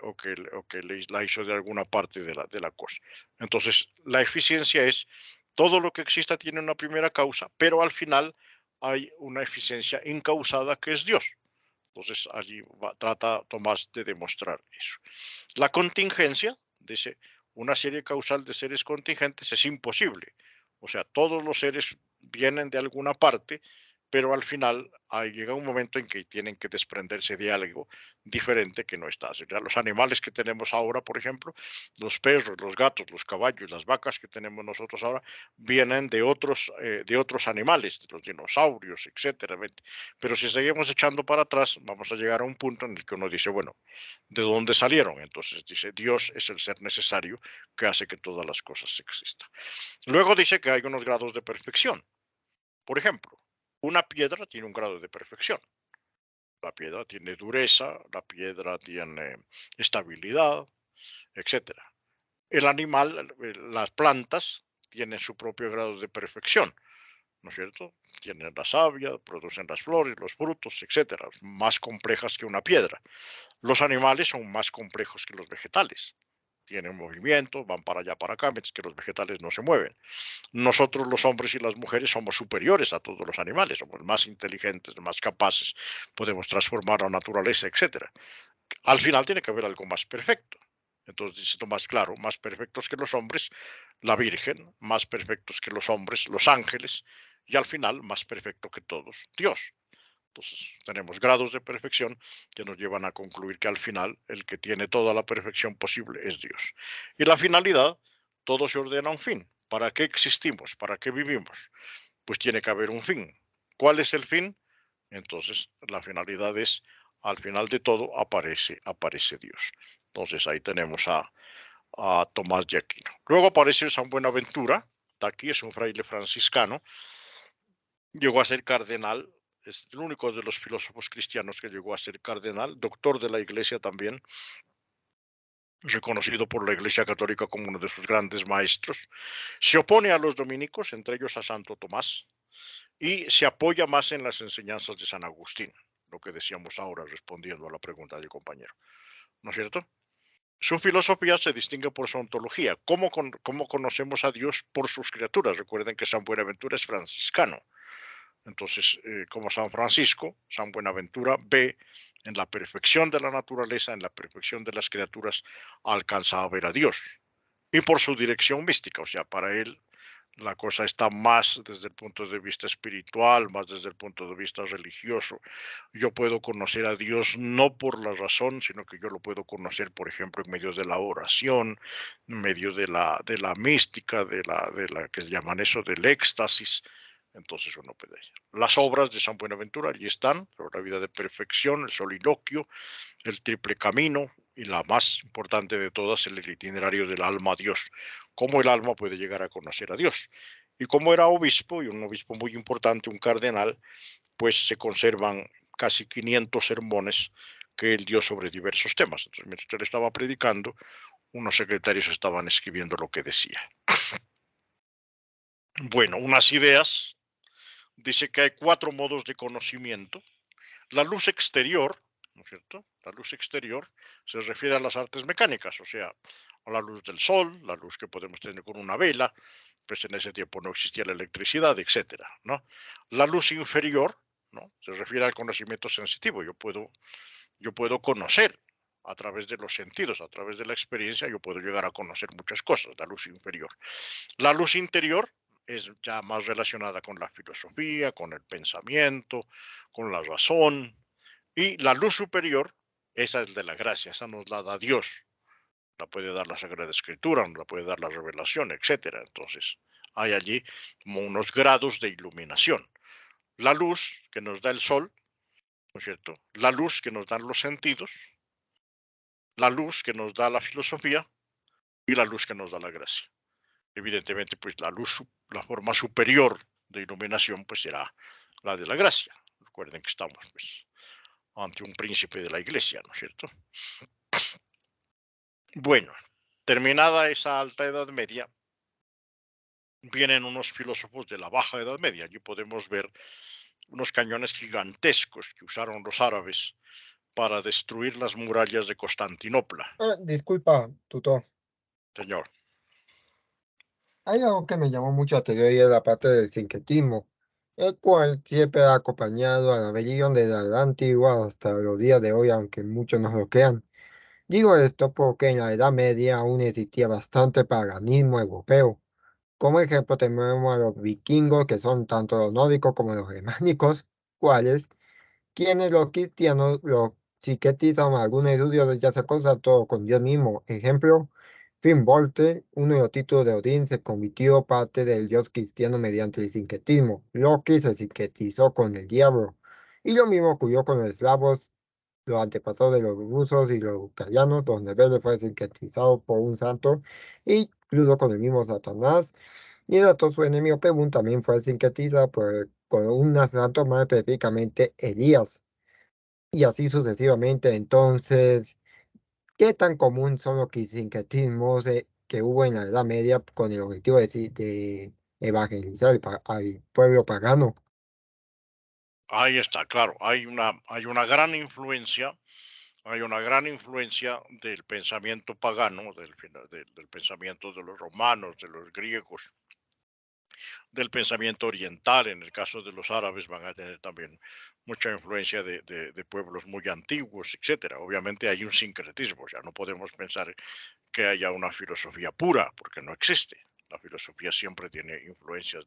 la hizo de alguna parte de la cosa. Entonces, la eficiencia es todo lo que exista tiene una primera causa, pero al final hay una eficiencia incausada que es Dios. Entonces, allí trata Tomás de demostrar eso. La contingencia, dice, una serie causal de seres contingentes es imposible. O sea, todos los seres vienen de alguna parte, pero al final llega un momento en que tienen que desprenderse de algo diferente que no está. O sea, los animales que tenemos ahora, por ejemplo, los perros, los gatos, los caballos, las vacas que tenemos nosotros ahora, vienen de otros animales, de los dinosaurios, etcétera. Pero si seguimos echando para atrás, vamos a llegar a un punto en el que uno dice, bueno, ¿de dónde salieron? Entonces dice, Dios es el ser necesario que hace que todas las cosas existan. Luego dice que hay unos grados de perfección. Por ejemplo, una piedra tiene un grado de perfección. La piedra tiene dureza, la piedra tiene estabilidad, etc. El animal, las plantas, tienen su propio grado de perfección, ¿no es cierto? Tienen la savia, producen las flores, los frutos, etc. Más complejas que una piedra. Los animales son más complejos que los vegetales. Tienen movimiento, van para allá, para acá, mientras que los vegetales no se mueven. Nosotros los hombres y las mujeres somos superiores a todos los animales, somos más inteligentes, más capaces, podemos transformar la naturaleza, etc. Al final tiene que haber algo más perfecto. Entonces dice Tomás, claro, más perfectos que los hombres, la Virgen, más perfectos que los hombres, los ángeles, y al final más perfecto que todos, Dios. Entonces, tenemos grados de perfección que nos llevan a concluir que al final el que tiene toda la perfección posible es Dios. Y la finalidad, todo se ordena a un fin. ¿Para qué existimos? ¿Para qué vivimos? Pues tiene que haber un fin. ¿Cuál es el fin? Entonces, la finalidad es, al final de todo, aparece Dios. Entonces, ahí tenemos a Tomás de Aquino. Luego aparece San Buenaventura, está aquí, es un fraile franciscano, llegó a ser cardenal, es el único de los filósofos cristianos que llegó a ser cardenal, doctor de la Iglesia también, reconocido por la Iglesia Católica como uno de sus grandes maestros. Se opone a los dominicos, entre ellos a Santo Tomás, y se apoya más en las enseñanzas de San Agustín, lo que decíamos ahora respondiendo a la pregunta del compañero, ¿no es cierto? Su filosofía se distingue por su ontología. ¿Cómo conocemos a Dios? Por sus criaturas. Recuerden que San Buenaventura es franciscano. Entonces, como San Francisco, San Buenaventura ve en la perfección de la naturaleza, en la perfección de las criaturas, alcanza a ver a Dios. Y por su dirección mística, o sea, para él la cosa está más desde el punto de vista espiritual, más desde el punto de vista religioso. Yo puedo conocer a Dios no por la razón, sino que yo lo puedo conocer, por ejemplo, en medio de la oración, en medio de la mística, de la que se llaman eso, del éxtasis. Entonces uno puede. Las obras de San Buenaventura allí están, la vida de perfección, el soliloquio, el triple camino y la más importante de todas, el itinerario del alma a Dios. Cómo el alma puede llegar a conocer a Dios. Y como era obispo, y un obispo muy importante, un cardenal, pues se conservan casi 500 sermones que él dio sobre diversos temas. Entonces, mientras él estaba predicando, unos secretarios estaban escribiendo lo que decía. Bueno, unas ideas. Dice que hay 4 modos de conocimiento. La luz exterior, ¿no es cierto? La luz exterior se refiere a las artes mecánicas, o sea, a la luz del sol, la luz que podemos tener con una vela, pues en ese tiempo no existía la electricidad, etcétera, ¿no? La luz inferior, ¿no? Se refiere al conocimiento sensitivo. Yo puedo conocer a través de los sentidos, a través de la experiencia, yo puedo llegar a conocer muchas cosas, la luz inferior. La luz interior es ya más relacionada con la filosofía, con el pensamiento, con la razón. Y la luz superior, esa es de la gracia, esa nos la da Dios. La puede dar la Sagrada Escritura, nos la puede dar la revelación, etcétera. Entonces, hay allí como unos grados de iluminación. La luz que nos da el sol, ¿no es cierto? La luz que nos dan los sentidos, la luz que nos da la filosofía y la luz que nos da la gracia. Evidentemente, pues la luz, la forma superior de iluminación pues será la de la gracia. Recuerden que estamos pues ante un príncipe de la iglesia, ¿no es cierto? Bueno, terminada esa alta edad media, vienen unos filósofos de la baja edad media. Allí podemos ver unos cañones gigantescos que usaron los árabes para destruir las murallas de Constantinopla. Disculpa, tutor. Señor, Hay algo que me llamó mucho la atención y es la parte del sincretismo, el cual siempre ha acompañado a la religión desde la Edad Antigua hasta los días de hoy, aunque muchos no lo crean. Digo esto porque en la Edad Media aún existía bastante paganismo europeo. Como ejemplo tenemos a los vikingos, que son tanto los nórdicos como los germánicos, cuales quienes los cristianos lo sincretizan algunos de sus dioses, ya se todo con Dios mismo. Ejemplo, Finnbolte, uno de los títulos de Odín, se convirtió parte del dios cristiano mediante el sincretismo. Loki se sincretizó con el diablo. Y lo mismo ocurrió con los eslavos, los antepasados de los rusos y los ucranianos, donde Vele fue sincretizado por un santo, incluso con el mismo Satanás. Y el otro su enemigo Pebún también fue sincretizado con un santo más específicamente Elías. Y así sucesivamente. Entonces, ¿qué tan común son los sincretismos que hubo en la Edad Media con el objetivo de evangelizar al pueblo pagano? ahí está, claro, hay una gran influencia. Hay una gran influencia del pensamiento pagano, del pensamiento de los romanos, de los griegos, del pensamiento oriental. En el caso de los árabes van a tener también mucha influencia de pueblos muy antiguos, etcétera. Obviamente hay un sincretismo, ya no podemos pensar que haya una filosofía pura, porque no existe. La filosofía siempre tiene influencias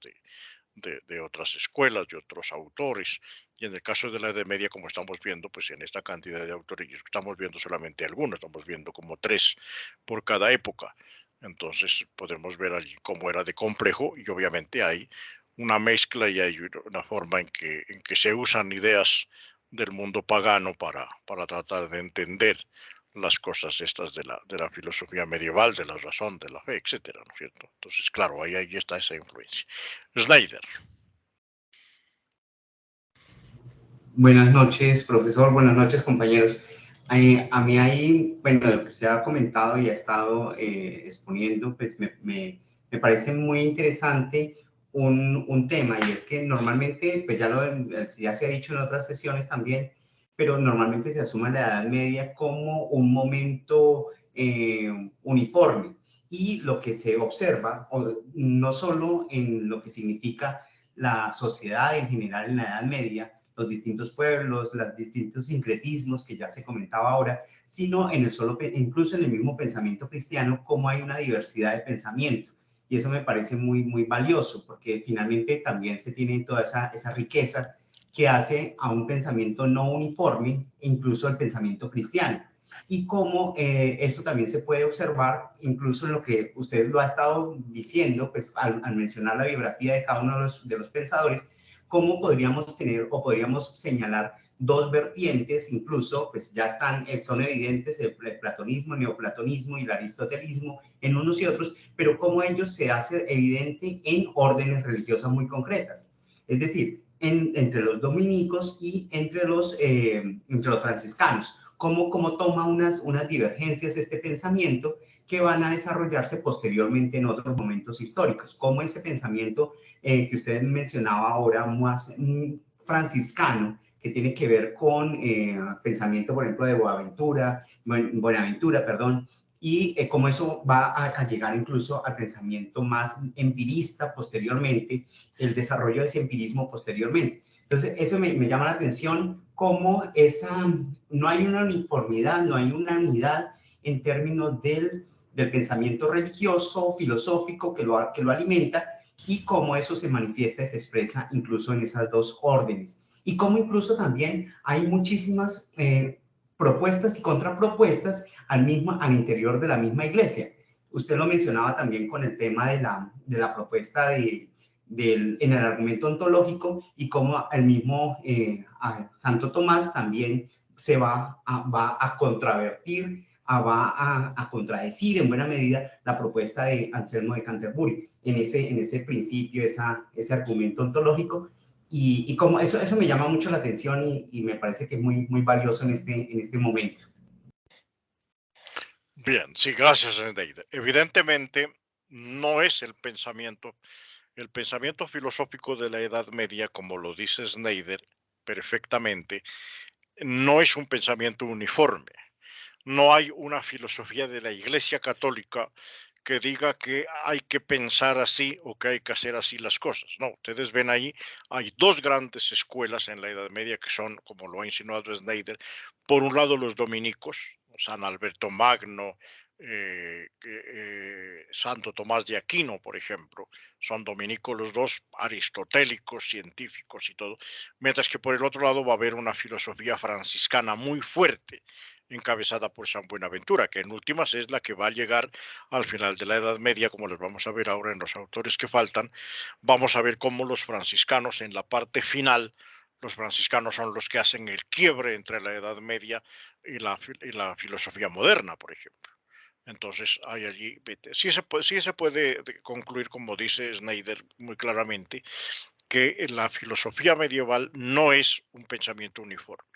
de otras escuelas, de otros autores. Y en el caso de la Edad Media, como estamos viendo, pues en esta cantidad de autores, estamos viendo solamente algunos, estamos viendo como 3 por cada época. Entonces podemos ver allí cómo era de complejo y obviamente hay una mezcla y hay una forma en que se usan ideas del mundo pagano para tratar de entender las cosas estas de la filosofía medieval, de la razón, de la fe, etcétera, ¿no es cierto? Entonces, claro, ahí está esa influencia. Snyder. Buenas noches, profesor. Buenas noches, compañeros. A mí ahí, bueno, de lo que usted ha comentado y ha estado exponiendo, pues me parece muy interesante un tema, y es que normalmente, pues ya se ha dicho en otras sesiones también, pero normalmente se asume la Edad Media como un momento uniforme. Y lo que se observa, no solo en lo que significa la sociedad en general en la Edad Media, los distintos pueblos, los distintos sincretismos que ya se comentaba ahora, sino en incluso en el mismo pensamiento cristiano, cómo hay una diversidad de pensamiento. Y eso me parece muy, muy valioso, porque finalmente también se tiene toda esa riqueza que hace a un pensamiento no uniforme, incluso el pensamiento cristiano. Y cómo esto también se puede observar incluso en lo que usted lo ha estado diciendo, pues al mencionar la biografía de cada uno de los pensadores, cómo podríamos tener o podríamos señalar dos vertientes, incluso, pues ya son evidentes el platonismo, el neoplatonismo y el aristotelismo en unos y otros, pero cómo ellos se hace evidente en órdenes religiosas muy concretas. Es decir, entre los dominicos y entre los franciscanos, cómo toma unas divergencias este pensamiento que van a desarrollarse posteriormente en otros momentos históricos, como ese pensamiento que usted mencionaba ahora, más franciscano, que tiene que ver con pensamiento, por ejemplo, de Buenaventura, perdón, y cómo eso va a llegar incluso al pensamiento más empirista posteriormente, el desarrollo de ese empirismo posteriormente. Entonces, eso me llama la atención, cómo no hay una uniformidad, no hay una unidad en términos del pensamiento religioso, filosófico que lo alimenta, y cómo eso se manifiesta y se expresa incluso en esas dos órdenes. Y cómo incluso también hay muchísimas propuestas y contrapropuestas al interior de la misma iglesia. Usted lo mencionaba también con el tema de la propuesta en el argumento ontológico, y cómo el mismo Santo Tomás también se va a contravertir a contradecir en buena medida la propuesta de Anselmo de Canterbury en ese principio, ese argumento ontológico. Y como eso me llama mucho la atención y me parece que es muy, muy valioso en este momento. Bien, sí, gracias, Snyder. Evidentemente, no es el pensamiento filosófico de la Edad Media, como lo dice Snyder perfectamente, no es un pensamiento uniforme. No hay una filosofía de la Iglesia Católica que diga que hay que pensar así o que hay que hacer así las cosas. No, ustedes ven ahí, hay dos grandes escuelas en la Edad Media que son, como lo ha insinuado Snyder, por un lado los dominicos, San Alberto Magno, Santo Tomás de Aquino, por ejemplo, son dominicos los dos, aristotélicos, científicos y todo, mientras que por el otro lado va a haber una filosofía franciscana muy fuerte, encabezada por San Buenaventura, que en últimas es la que va a llegar al final de la Edad Media, como les vamos a ver ahora en los autores que faltan. Vamos a ver cómo los franciscanos en la parte final, los franciscanos son los que hacen el quiebre entre la Edad Media y la filosofía moderna, por ejemplo. Entonces hay allí, sí se puede concluir, como dice Snyder muy claramente, que la filosofía medieval no es un pensamiento uniforme,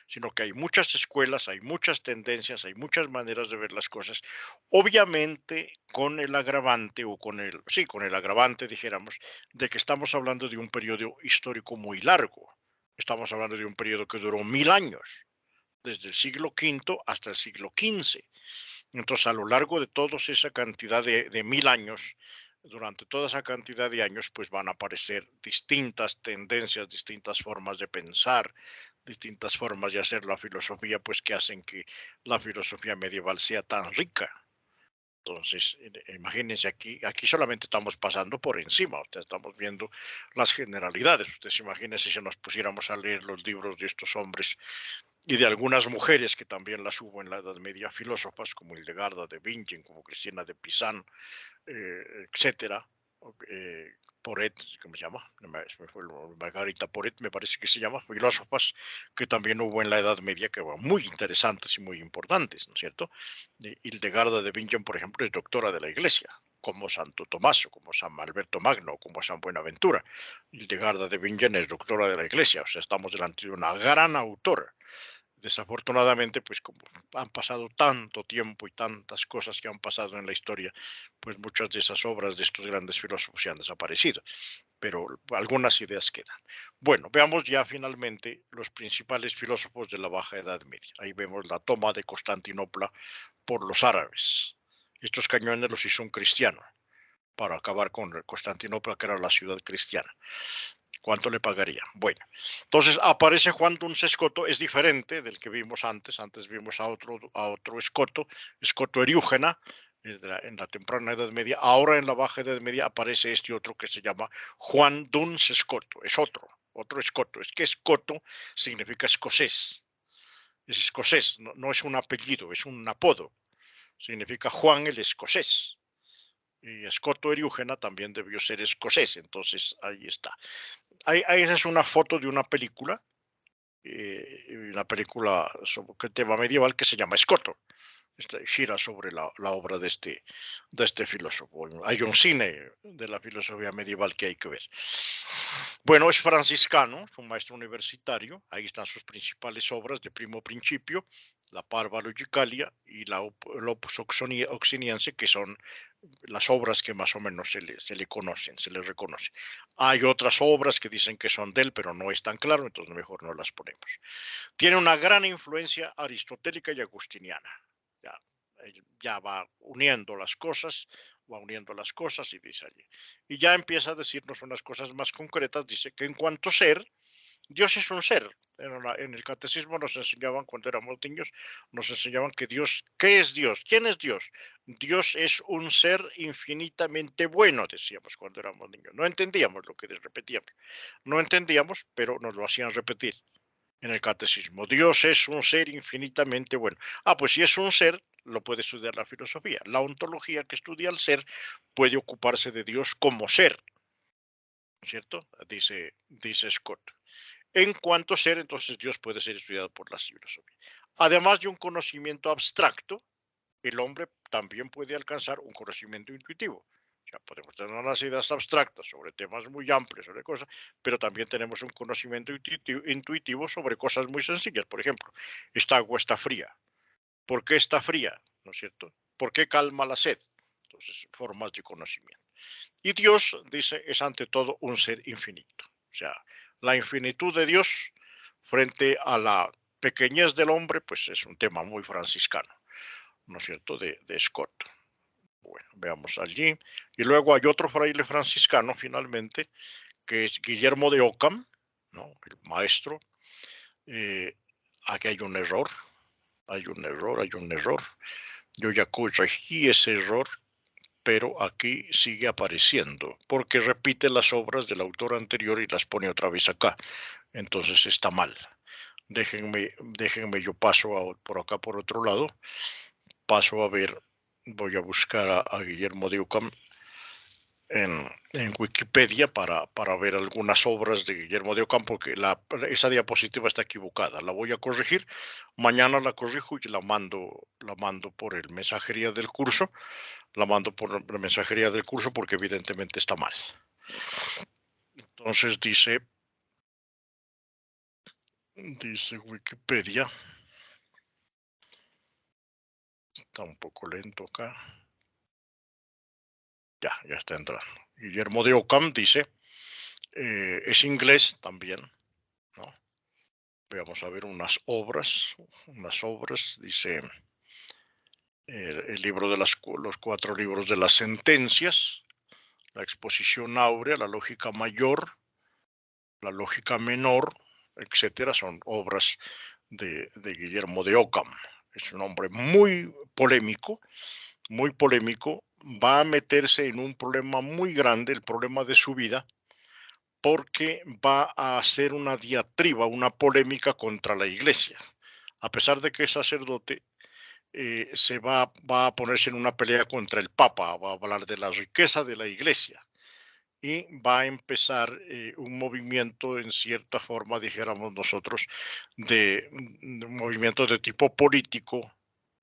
sino que hay muchas escuelas, hay muchas tendencias, hay muchas maneras de ver las cosas, obviamente con el agravante, con el agravante, dijéramos, de que estamos hablando de un periodo histórico muy largo. Estamos hablando de un periodo que duró 1000 años, desde el siglo V hasta el siglo XV. Entonces, a lo largo de toda esa cantidad de 1000 años, durante toda esa cantidad de años, pues van a aparecer distintas tendencias, distintas formas de pensar, distintas formas de hacer la filosofía, pues que hacen que la filosofía medieval sea tan rica. Entonces, imagínense aquí solamente estamos pasando por encima, estamos viendo las generalidades. Ustedes imagínense si nos pusiéramos a leer los libros de estos hombres y de algunas mujeres que también las hubo en la Edad Media, filósofas como Hildegarda de Bingen, como Cristina de Pizan, etcétera. Poret, ¿cómo se llama? Margarita Poret, me parece que se llama, filósofas que también hubo en la Edad Media que eran muy interesantes y muy importantes, ¿no es cierto? Hildegarda de Bingen, por ejemplo, es doctora de la Iglesia, como Santo Tomás, como San Alberto Magno, como San Buenaventura. Hildegarda de Bingen es doctora de la Iglesia, o sea, estamos delante de una gran autora. Desafortunadamente, pues como han pasado tanto tiempo y tantas cosas que han pasado en la historia, pues muchas de esas obras de estos grandes filósofos se han desaparecido, pero algunas ideas quedan. Bueno, veamos ya finalmente los principales filósofos de la Baja Edad Media. Ahí vemos la toma de Constantinopla por los árabes. Estos cañones los hizo un cristiano para acabar con Constantinopla, que era la ciudad cristiana. ¿Cuánto le pagaría? Bueno, entonces aparece Juan Duns Scoto, es diferente del que vimos antes. Antes vimos a otro Scoto, Scoto Eriúgena, en la temprana Edad Media. Ahora en la Baja Edad Media aparece este otro que se llama Juan Duns Scoto. Es otro Scoto. Es que Scoto significa escocés. Es escocés, no es un apellido, es un apodo. Significa Juan el escocés. Y Scoto Eriúgena también debió ser escocés, entonces ahí está. Esa es una foto de una película sobre tema medieval que se llama Scoto. Gira sobre la obra de este filósofo. Hay un cine de la filosofía medieval que hay que ver. Bueno, es franciscano, es un maestro universitario. Ahí están sus principales obras de Primo Principio, la Parva Logicalia y la Opus Oxoniense, que son las obras que más o menos se le conocen, se le reconoce. Hay otras obras que dicen que son de él, pero no es tan claro, entonces mejor no las ponemos. Tiene una gran influencia aristotélica y agustiniana. Ya va uniendo las cosas, y dice allí. Y ya empieza a decirnos unas cosas más concretas, dice que en cuanto a ser, Dios es un ser. En el catecismo nos enseñaban, cuando éramos niños, nos enseñaban que Dios, ¿qué es Dios? ¿Quién es Dios? Dios es un ser infinitamente bueno, decíamos cuando éramos niños. No entendíamos lo que les repetíamos. No entendíamos, pero nos lo hacían repetir en el catecismo. Dios es un ser infinitamente bueno. Pues si es un ser, lo puede estudiar la filosofía. La ontología que estudia el ser puede ocuparse de Dios como ser, ¿cierto? Dice Scott. En cuanto a ser, entonces Dios puede ser estudiado por la filosofía. Además de un conocimiento abstracto, el hombre también puede alcanzar un conocimiento intuitivo. O sea, podemos tener unas ideas abstractas sobre temas muy amplios, sobre cosas, pero también tenemos un conocimiento intuitivo sobre cosas muy sencillas. Por ejemplo, esta agua está fría. ¿Por qué está fría? ¿No es cierto? ¿Por qué calma la sed? Entonces, formas de conocimiento. Y Dios, dice, es ante todo un ser infinito. O sea, la infinitud de Dios frente a la pequeñez del hombre, pues es un tema muy franciscano, ¿no es cierto?, de Scott. Bueno, veamos allí. Y luego hay otro fraile franciscano, finalmente, que es Guillermo de Ockham, ¿no?, el maestro. Aquí hay un error, hay un error, hay un error. Yo ya corregí ese error, pero aquí sigue apareciendo, porque repite las obras del autor anterior y las pone otra vez acá. Entonces está mal. Déjenme, yo paso por acá por otro lado, paso a ver, voy a buscar a Guillermo de Ockham en Wikipedia para ver algunas obras de Guillermo de Ockham, porque esa diapositiva está equivocada. La voy a corregir, mañana la corrijo y la mando por el mensajería del curso, la mando por la mensajería del curso porque evidentemente está mal. Entonces dice Wikipedia, está un poco lento acá. Ya está entrando. Guillermo de Ockham dice, es inglés también, ¿no? Vamos a ver unas obras, dice el libro de los 4 libros de las sentencias, la exposición áurea, la lógica mayor, la lógica menor, etcétera, son obras de Guillermo de Ockham. Es un hombre muy polémico, va a meterse en un problema muy grande, el problema de su vida, porque va a hacer una diatriba, una polémica contra la Iglesia. A pesar de que es sacerdote, va a ponerse en una pelea contra el Papa, va a hablar de la riqueza de la Iglesia y va a empezar un movimiento, en cierta forma, dijéramos nosotros, de un movimiento de tipo político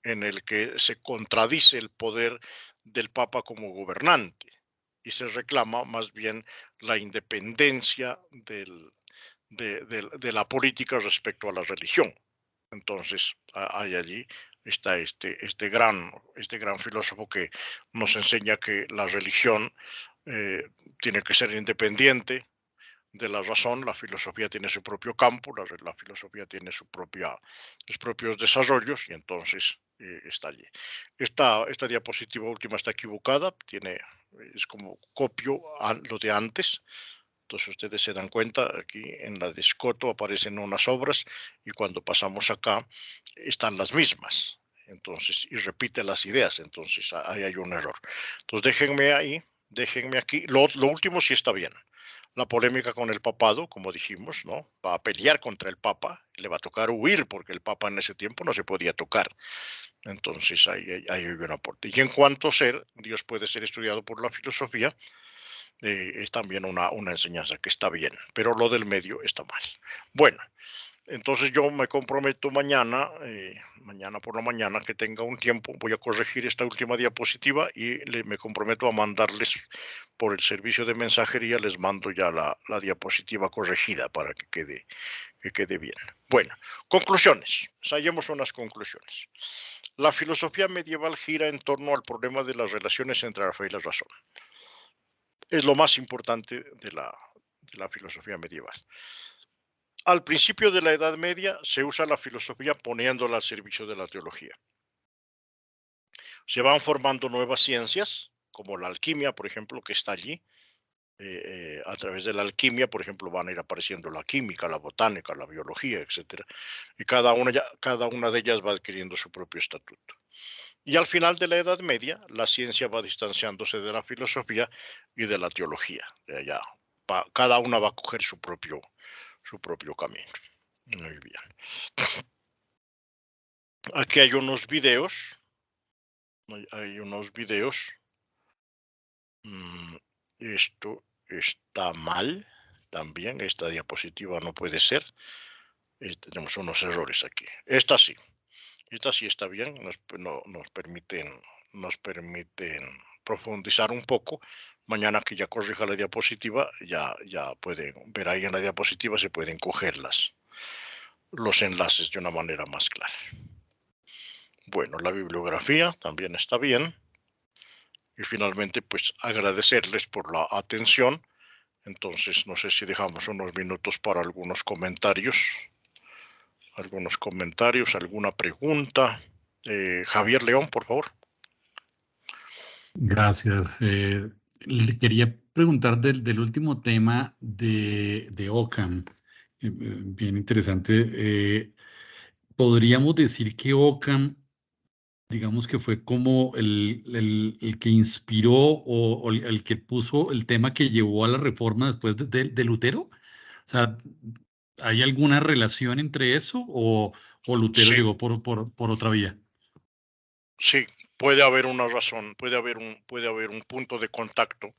en el que se contradice el poder del Papa como gobernante y se reclama más bien la independencia de la política respecto a la religión. Entonces, hay allí está este gran filósofo que nos enseña que la religión tiene que ser independiente de la razón, la filosofía tiene su propio campo, la filosofía tiene sus propios desarrollos y entonces está allí. Esta diapositiva última está equivocada, es como copio lo de antes. Entonces ustedes se dan cuenta, aquí en la de Scotto aparecen unas obras y cuando pasamos acá están las mismas. Entonces, y repite las ideas, entonces ahí hay un error. Entonces déjenme aquí. Lo último sí está bien. La polémica con el papado, como dijimos, ¿no? Va a pelear contra el papa, le va a tocar huir porque el papa en ese tiempo no se podía tocar. Entonces ahí hay un aporte. Y en cuanto a ser, Dios puede ser estudiado por la filosofía, es también una enseñanza que está bien, pero lo del medio está mal. Bueno, entonces yo me comprometo mañana por la mañana que tenga un tiempo, voy a corregir esta última diapositiva y me comprometo a mandarles por el servicio de mensajería, les mando ya la diapositiva corregida para que quede bien. Bueno, conclusiones, hallemos unas conclusiones. La filosofía medieval gira en torno al problema de las relaciones entre la fe y la razón. Es lo más importante de la filosofía medieval. Al principio de la Edad Media se usa la filosofía poniéndola al servicio de la teología. Se van formando nuevas ciencias, como la alquimia, por ejemplo, que está allí. A través de la alquimia, por ejemplo, van a ir apareciendo la química, la botánica, la biología, etc. Y cada una de ellas va adquiriendo su propio estatuto. Y al final de la Edad Media, la ciencia va distanciándose de la filosofía y de la teología. Cada una va a coger su propio camino. Muy bien. Aquí hay unos videos. Esto está mal. También esta diapositiva no puede ser. Tenemos unos errores aquí. Esta sí. Esta sí está bien, nos permiten profundizar un poco. Mañana que ya corrija la diapositiva, ya pueden ver ahí en la diapositiva, se pueden coger los enlaces de una manera más clara. Bueno, la bibliografía también está bien. Y finalmente, pues agradecerles por la atención. Entonces, no sé si dejamos unos minutos para algunos comentarios, alguna pregunta. Javier León, por favor. Gracias. Le quería preguntar del último tema de Ockham. Bien interesante. ¿Podríamos decir que Ockham, digamos que fue como el que inspiró o el que puso el tema que llevó a la reforma después de Lutero? O sea, ¿hay alguna relación entre eso o Lutero Sí, llegó por otra vía? sí, puede haber una razón, puede haber un punto de contacto.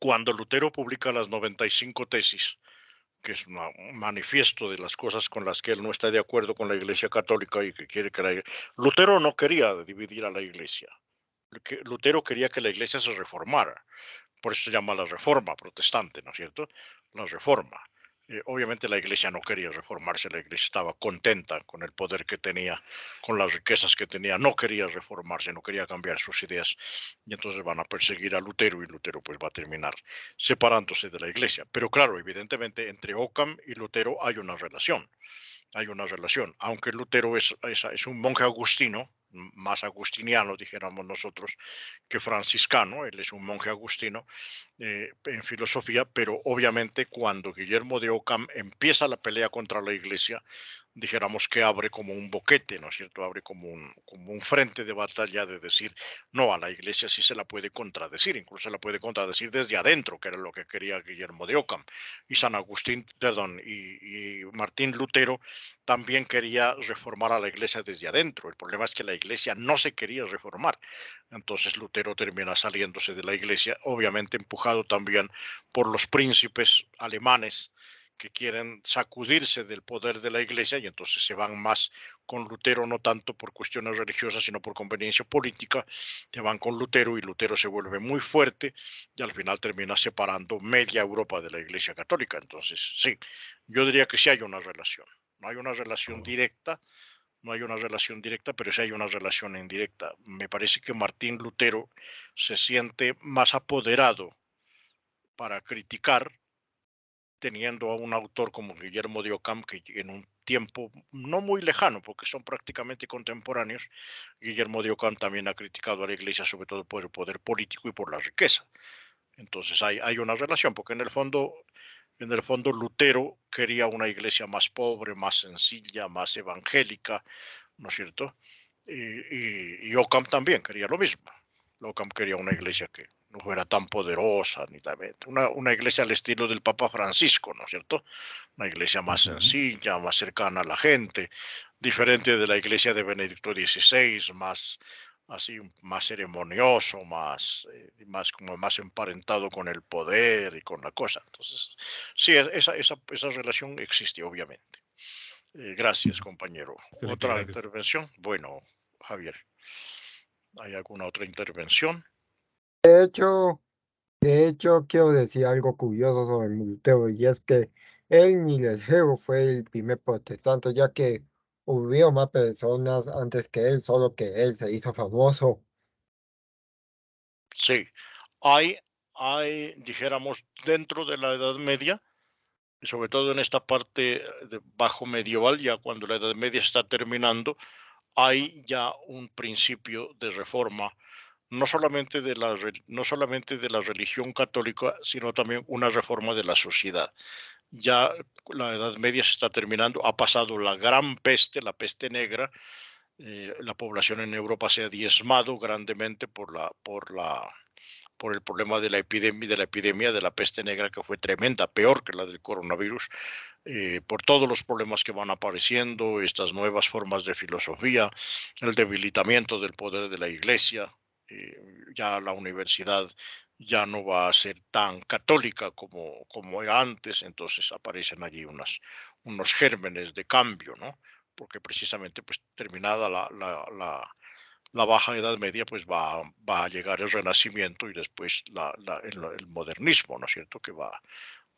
Cuando Lutero publica las 95 tesis, que es un manifiesto de las cosas con las que él no está de acuerdo con la Iglesia Católica y que quiere que Lutero no quería dividir a la Iglesia. Lutero quería que la Iglesia se reformara. Por eso se llama la Reforma protestante, ¿no es cierto? La Reforma. Obviamente la Iglesia no quería reformarse, la Iglesia estaba contenta con el poder que tenía, con las riquezas que tenía, no quería reformarse, no quería cambiar sus ideas, y entonces van a perseguir a Lutero y Lutero pues va a terminar separándose de la Iglesia. Pero claro, evidentemente entre Ockham y Lutero hay una relación, aunque Lutero es un monje agustino, más agustiniano, dijéramos nosotros, que franciscano, él es un monje agustino en filosofía, pero obviamente cuando Guillermo de Ockham empieza la pelea contra la Iglesia, dijéramos que abre como un boquete, ¿no es cierto? Abre como un frente de batalla de decir, no, a la Iglesia sí se la puede contradecir, incluso se la puede contradecir desde adentro, que era lo que quería Guillermo de Ockham. Y San Agustín, perdón, y Martín Lutero también quería reformar a la Iglesia desde adentro. El problema es que la Iglesia no se quería reformar. Entonces Lutero termina saliéndose de la Iglesia, obviamente empujado también por los príncipes alemanes que quieren sacudirse del poder de la Iglesia y entonces se van más con Lutero, no tanto por cuestiones religiosas, sino por conveniencia política, se van con Lutero y Lutero se vuelve muy fuerte y al final termina separando media Europa de la Iglesia Católica. Entonces, sí, yo diría que sí hay una relación. No hay una relación directa, pero sí hay una relación indirecta. Me parece que Martín Lutero se siente más apoderado para criticar teniendo a un autor como Guillermo de Ockham, que en un tiempo no muy lejano, porque son prácticamente contemporáneos, Guillermo de Ockham también ha criticado a la Iglesia, sobre todo por el poder político y por la riqueza. Entonces hay una relación, porque en el fondo Lutero quería una iglesia más pobre, más sencilla, más evangélica, ¿no es cierto? Y Ockham también quería lo mismo. Ockham quería una iglesia que no fuera tan poderosa, ni también, una iglesia al estilo del Papa Francisco, ¿no es cierto? Una iglesia más sencilla, más cercana a la gente, diferente de la iglesia de Benedicto XVI, más así, más ceremonioso, como más emparentado con el poder y con la cosa. Entonces, sí, esa relación existe, obviamente. Gracias, compañero. Excelente, ¿Otra gracias. intervención? Bueno, Javier, ¿hay alguna otra intervención? De hecho, de hecho, quiero decir algo curioso sobre Lutero, y es que él ni Lutero fue el primer protestante, ya que hubo más personas antes que él, solo que él se hizo famoso. Sí, dijéramos, dentro de la Edad Media, y sobre todo en esta parte de bajo medieval, ya cuando la Edad Media está terminando, hay ya un principio de reforma, no solamente de la religión católica, sino también una reforma de la sociedad. Ya la Edad Media se está terminando, ha pasado la gran peste, la peste negra, la población en Europa se ha diezmado grandemente por el problema de la peste negra, que fue tremenda, peor que la del coronavirus, por todos los problemas que van apareciendo, estas nuevas formas de filosofía, el debilitamiento del poder de la Iglesia, ya la universidad ya no va a ser tan católica como era antes, entonces aparecen allí unos gérmenes de cambio, ¿no? porque precisamente pues terminada la Baja Edad Media, pues va a llegar el Renacimiento y después el modernismo, ¿no es cierto?, que va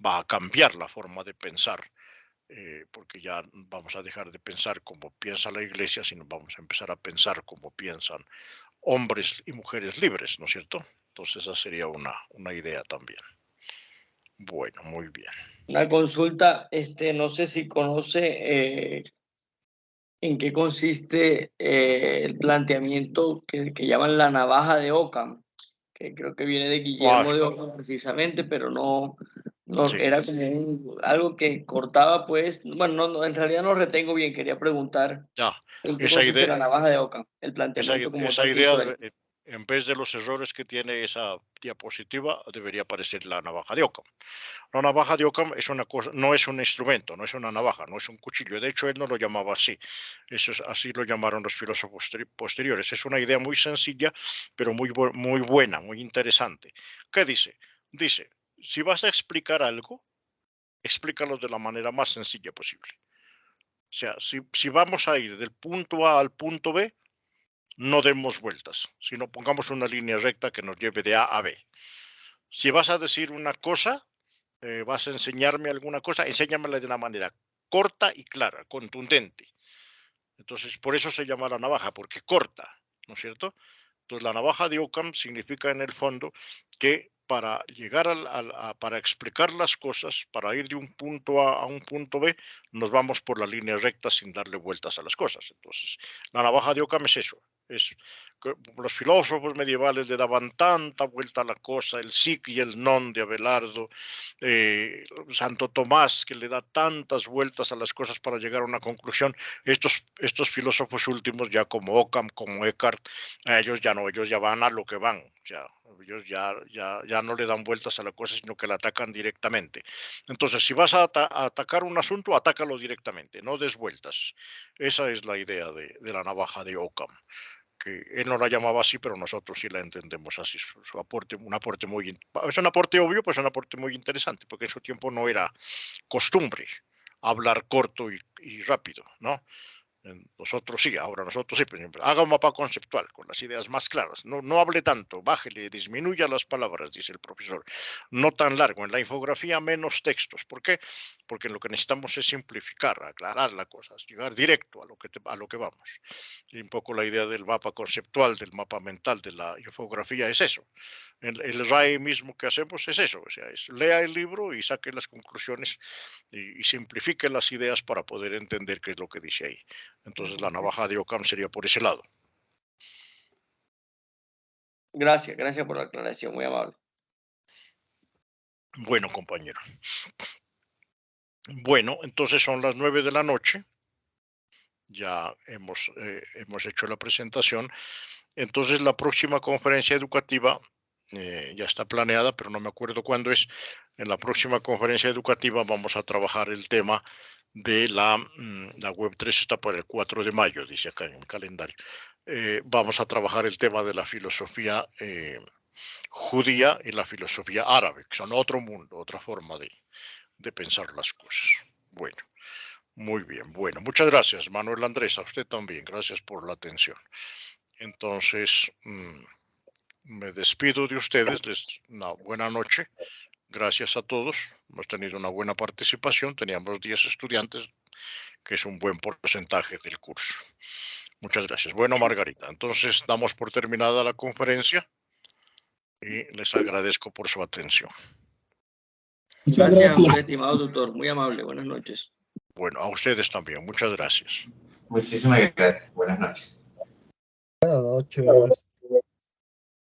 a cambiar la forma de pensar, porque ya vamos a dejar de pensar como piensa la Iglesia, sino vamos a empezar a pensar como piensan hombres y mujeres libres, ¿no es cierto? Entonces esa sería una idea también. Bueno, muy bien. Una consulta, no sé si conoce en qué consiste el planteamiento que llaman la navaja de Occam, que creo que viene de Guillermo de Occam precisamente, pero no Sí. era como algo que cortaba, pues, bueno, no, en realidad no retengo bien, quería preguntar Ya, en qué esa consiste idea, la navaja de Occam, el planteamiento como esa tal que idea, hizo él. en vez de los errores que tiene esa diapositiva, debería aparecer la navaja de Occam. La navaja de Occam es una cosa, no es un instrumento, no es una navaja, no es un cuchillo. De hecho, él no lo llamaba así. Eso es, así lo llamaron los filósofos posteriores. Es una idea muy sencilla, pero muy buena, muy interesante. ¿Qué dice? Dice, si vas a explicar algo, explícalo de la manera más sencilla posible. O sea, si vamos a ir del punto A al punto B, no demos vueltas, sino pongamos una línea recta que nos lleve de A a B. Si vas a decir una cosa, vas a enseñarme alguna cosa, enséñamela de una manera corta y clara, contundente. Entonces, por eso se llama la navaja, porque corta, ¿no es cierto? Entonces, la navaja de Occam significa en el fondo que para llegar para explicar las cosas, para ir de un punto A a un punto B, nos vamos por la línea recta sin darle vueltas a las cosas. Entonces, la navaja de Occam es eso. Los filósofos medievales le daban tanta vuelta a la cosa, el sic y el non de Abelardo, Santo Tomás, que le da tantas vueltas a las cosas para llegar a una conclusión. Estos filósofos últimos, ya como Occam, como Eckhart, ellos ya van a lo que van. O sea, ellos ya no le dan vueltas a la cosa, sino que la atacan directamente. Entonces, si vas a atacar un asunto, atácalo directamente, no des vueltas. Esa es la idea de la navaja de Occam, que él no la llamaba así, pero nosotros sí la entendemos así. Su aporte, es un aporte obvio, pues un aporte muy interesante, porque en su tiempo no era costumbre hablar corto y rápido, ¿no? Nosotros sí, pues, haga un mapa conceptual con las ideas más claras. No hable tanto, bájele, disminuya las palabras, dice el profesor. No tan largo. En la infografía menos textos. ¿Por qué? Porque lo que necesitamos es simplificar, aclarar las cosas, llegar directo a lo que vamos. Y un poco la idea del mapa conceptual, del mapa mental, de la infografía es eso. El RAE mismo que hacemos es eso, o sea, lea el libro y saque las conclusiones y simplifique las ideas para poder entender qué es lo que dice ahí. Entonces la navaja de Occam sería por ese lado. Gracias por la aclaración, muy amable. Bueno, compañero. Bueno, entonces son las 9 de la noche. Ya hemos hecho la presentación. Entonces la próxima conferencia educativa ya está planeada, pero no me acuerdo cuándo es. En la próxima conferencia educativa vamos a trabajar el tema de la Web3, está para el 4 de mayo, dice acá en el calendario. Vamos a trabajar el tema de la filosofía judía y la filosofía árabe, que son otro mundo, otra forma de pensar las cosas. Bueno, muy bien. Bueno, muchas gracias, Manuel Andrés, a usted también. Gracias por la atención. Entonces, me despido de ustedes, una buena noche, gracias a todos, hemos tenido una buena participación, teníamos 10 estudiantes, que es un buen porcentaje del curso. Muchas gracias. Bueno, Margarita, entonces damos por terminada la conferencia y les agradezco por su atención. Gracias, muy estimado doctor, muy amable, buenas noches. Bueno, a ustedes también, muchas gracias. Muchísimas gracias, buenas noches. Buenas noches.